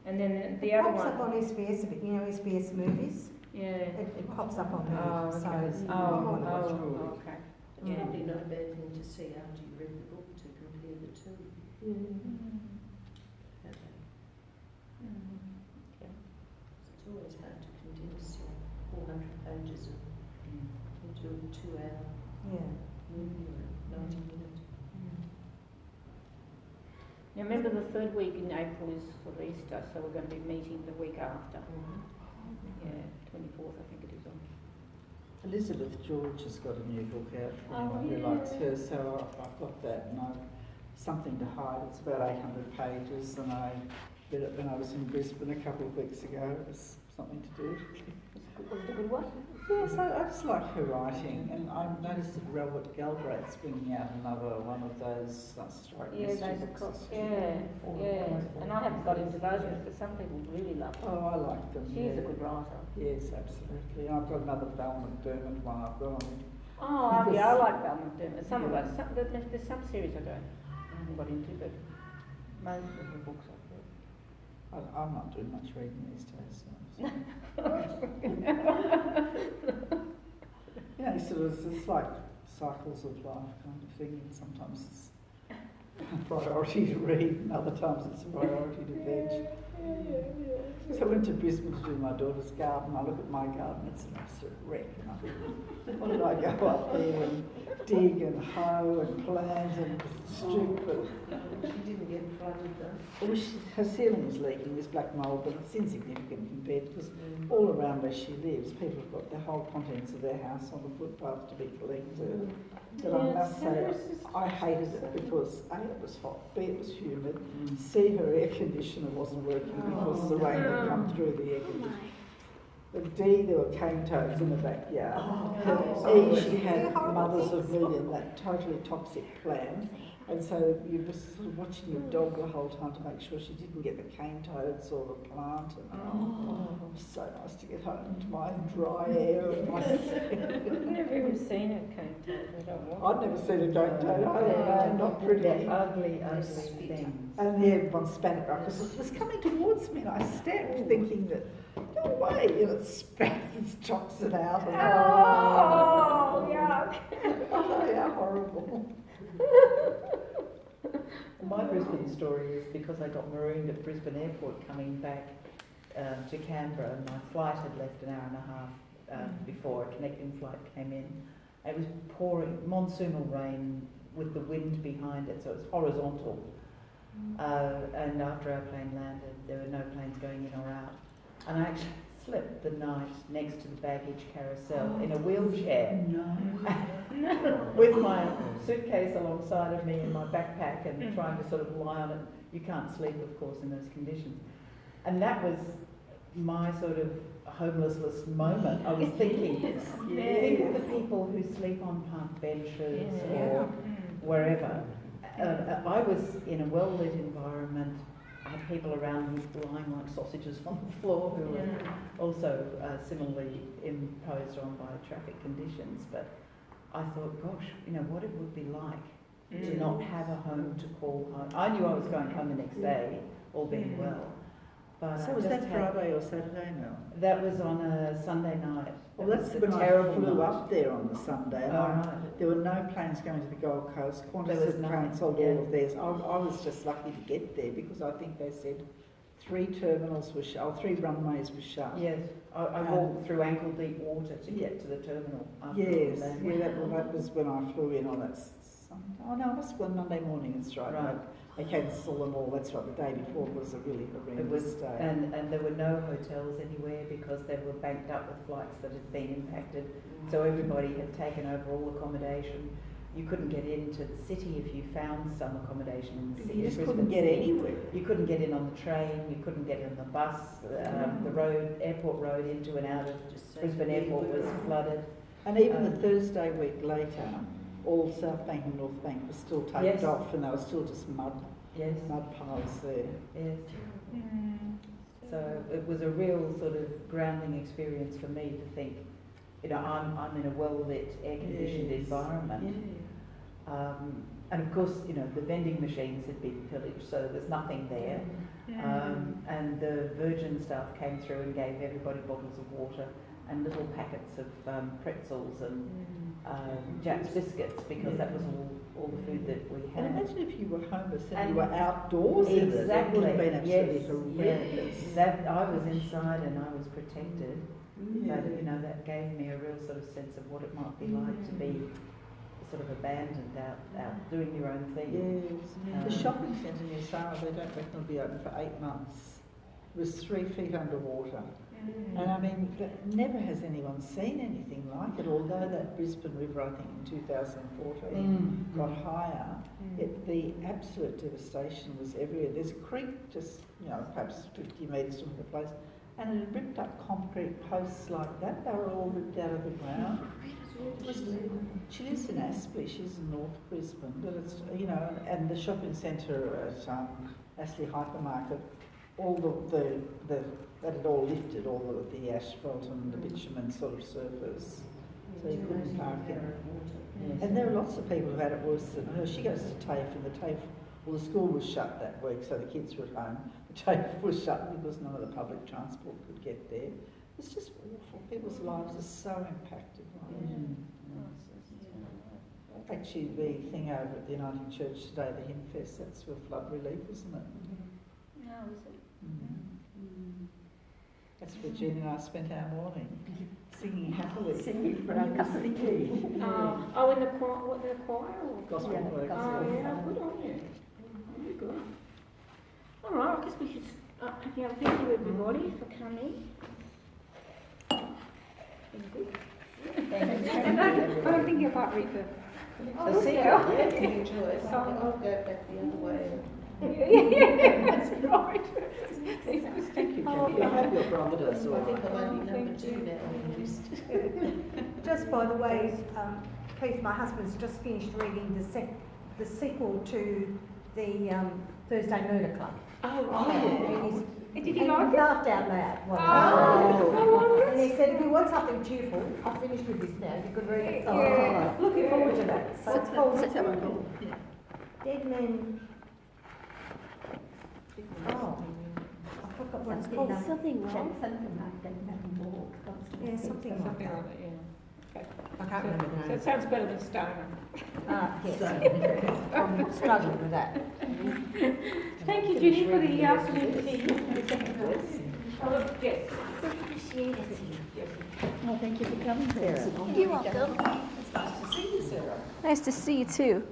And then the other pops up one. on SBS a bit, SBS movies. Yeah. It pops up on there. Oh, So okay. it's Okay. It's probably not a bad thing to see after you read the book to compare the two. It's always hard to condense 400 pages into a 2-hour movie or 90 minutes. Now remember the third week in April is for Easter, so we're going to be meeting the week after. Yeah, 24th I think it is on. Elizabeth George has got a new book out for anyone who likes her, so I've got that and Something to Hide. It's about 800 pages, and I read it when I was in Brisbane a couple of weeks ago. It was something to do. Was it a good one? Yes, I just like her writing, and I noticed that Robert Galbraith's bringing out another one of those strike mystery books. And I haven't got into those ones, but some people really love them. Oh, I like them. She's a good writer. Yes, absolutely. And I've got another Val McDermott one I've got on. Oh, yeah, I like Val McDermott. Some of us, there's some series I haven't got into, but most of the books I've read. I'm not doing much reading these days. So. It's like cycles of life kind of thing, and sometimes it's a priority to read, and other times it's a priority to veg. So I went to Brisbane to do my daughter's garden. I look at my garden, it's an absolute wreck. And I think, what did I go up there and dig and hoe and plant and stupid? She didn't get flooded though. Well, her ceiling was leaking, this black mould, but it's insignificant compared because all around where she lives, people have got the whole contents of their house on the footpath to be collected. But I must say, I hated it because A, it was hot, B, it was humid, C, her air conditioner wasn't working because the rain had come through the air conditioner. But D, there were cane toads in the backyard. E, she had mothers of million, that totally toxic plant. And so you were sort of watching your dog the whole time to make sure she didn't get the cane toads or the plant. And it was so nice to get home to my dry air and my... I've never even seen a cane toad. I don't want I'd never seen a cane toad either, not pretty. Ugly, ugly thing. And the everyone spat it right because it was coming towards me and I stepped thinking that, go away, and it spat its toxin out. And, Oh, yuck. oh, yeah, horrible. My Brisbane story is because I got marooned at Brisbane Airport coming back to Canberra, and my flight had left an hour and a half before a connecting flight came in. It was pouring monsoonal rain with the wind behind it, so it was horizontal. And after our plane landed, there were no planes going in or out. And I actually slept the night next to the baggage carousel in a wheelchair. With my suitcase alongside of me and my backpack and trying to sort of lie on it. You can't sleep, of course, in those conditions. And that was my sort of homelessness moment. I was thinking, think of the people who sleep on park benches or wherever. I was in a well-lit environment. I had people around me lying like sausages on the floor who were also similarly imposed on by traffic conditions. But I thought, gosh, you know, what it would be like to not have a home to call home. I knew I was going home the next day, all being well. But So I was just that had- Friday or Saturday now? That was on a Sunday night. Well, That that's was when a I terrible flew night. up there on the Sunday. And Oh, right. there were no planes going to the Gold Coast. There Qantas was had nothing, cancelled yeah. all of theirs. I was just lucky to get there because I think they said 3 terminals were shut, or 3 runways were shut. Yes, I walked through ankle-deep water to get to the terminal. After Yes, landing. yeah, that was when I flew in on that Sunday. Oh no, it must have been Monday morning, that's right. Right. They cancelled them all, that's right, the day before was a really It horrendous was, day. and there were no hotels anywhere because they were banked up with flights that had been impacted. So everybody had taken over all accommodation. You couldn't get into the city if you found some accommodation in the city. You just Brisbane couldn't get City. anywhere. You couldn't get in on the train, you couldn't get in the bus, the road, airport road into and out of Brisbane Airport was flooded. And even the Thursday week later, all South Bank and North Bank was still taped Yes. off and they were still just mud Yes, piles there. yes. So it was a real sort of grounding experience for me to think, you know, I'm in a well-lit, air-conditioned Yes. environment. And of course, you know, the vending machines had been pillaged, so there was nothing there. And the Virgin staff came through and gave everybody bottles of water and little packets of pretzels and Jack's biscuits because that was all the food that we And had. imagine if you were homeless and, And you were outdoors in it. It exactly, would have been absolutely yes, horrendous. That I was inside and I was protected. Yeah. But you know, that gave me a real sort of sense of what it might be like to be sort of abandoned out doing your own thing. Yes. The shopping centre near Sarah, they don't reckon it'll be open for 8 months. It was 3 feet underwater. And I mean, never has anyone seen anything like it, although that Brisbane River, I think in 2014, got higher. The absolute devastation was everywhere. There's a creek just, you know, perhaps 50 metres from the place, and it had ripped up concrete posts like that. They were all ripped out of the ground. She lives in Aspley, she's in North Brisbane, but it's, you know, and the shopping centre at Astley Hypermarket, all that had all lifted, all the asphalt and the bitumen sort of surface, so you couldn't park in it. Yes. And there are lots of people who had it worse than her. She goes to TAFE, and the TAFE, well, the school was shut that week, so the kids were at home. The TAFE was shut because none of the public transport could get there. It's just awful. People's lives are so impacted by it. Actually, the thing over at the Uniting Church today, the Hymfest, that's for flood relief, isn't it? No, is it? That's where Jean and I spent our morning, singing happily. Singing for our city. Oh, in the choir, what, the choir? Or? Gospel Yeah, work. Oh, yeah, good on you. Very good. All right, I guess we should, thank you everybody for coming. Been good. Thank you. I don't think you're quite ready for Oh, The secret, yeah. yeah, can you enjoy it? I'll go back the other way. That's right. Thank you, Oh, Jenny. I hope your barometer's all I think right. I'm only number 2 now on the list. Just by the way, Keith, my husband's just finished reading the sequel to the Thursday Murder Club. Oh, And he's Did he and like he it? laughed out loud. while he was reading it. And he said, if you want something cheerful, I've finished with this now, you could read it. So Yeah. I'm looking forward to that. So it's called What's that one called? Dead Men. Oh, I forgot what it's called. Something wrong? Something like that, that walk. Yeah, something like Something that. like that, yeah. I can't remember the So name. it sounds better than Stoner. Yes. I'm struggling with that. Thank you, Judy, for the afternoon tea. Oh, look, yes. Appreciate it. Oh, thank you for coming, Sarah. You're welcome. It's nice to see you, Sarah. Nice to see you too.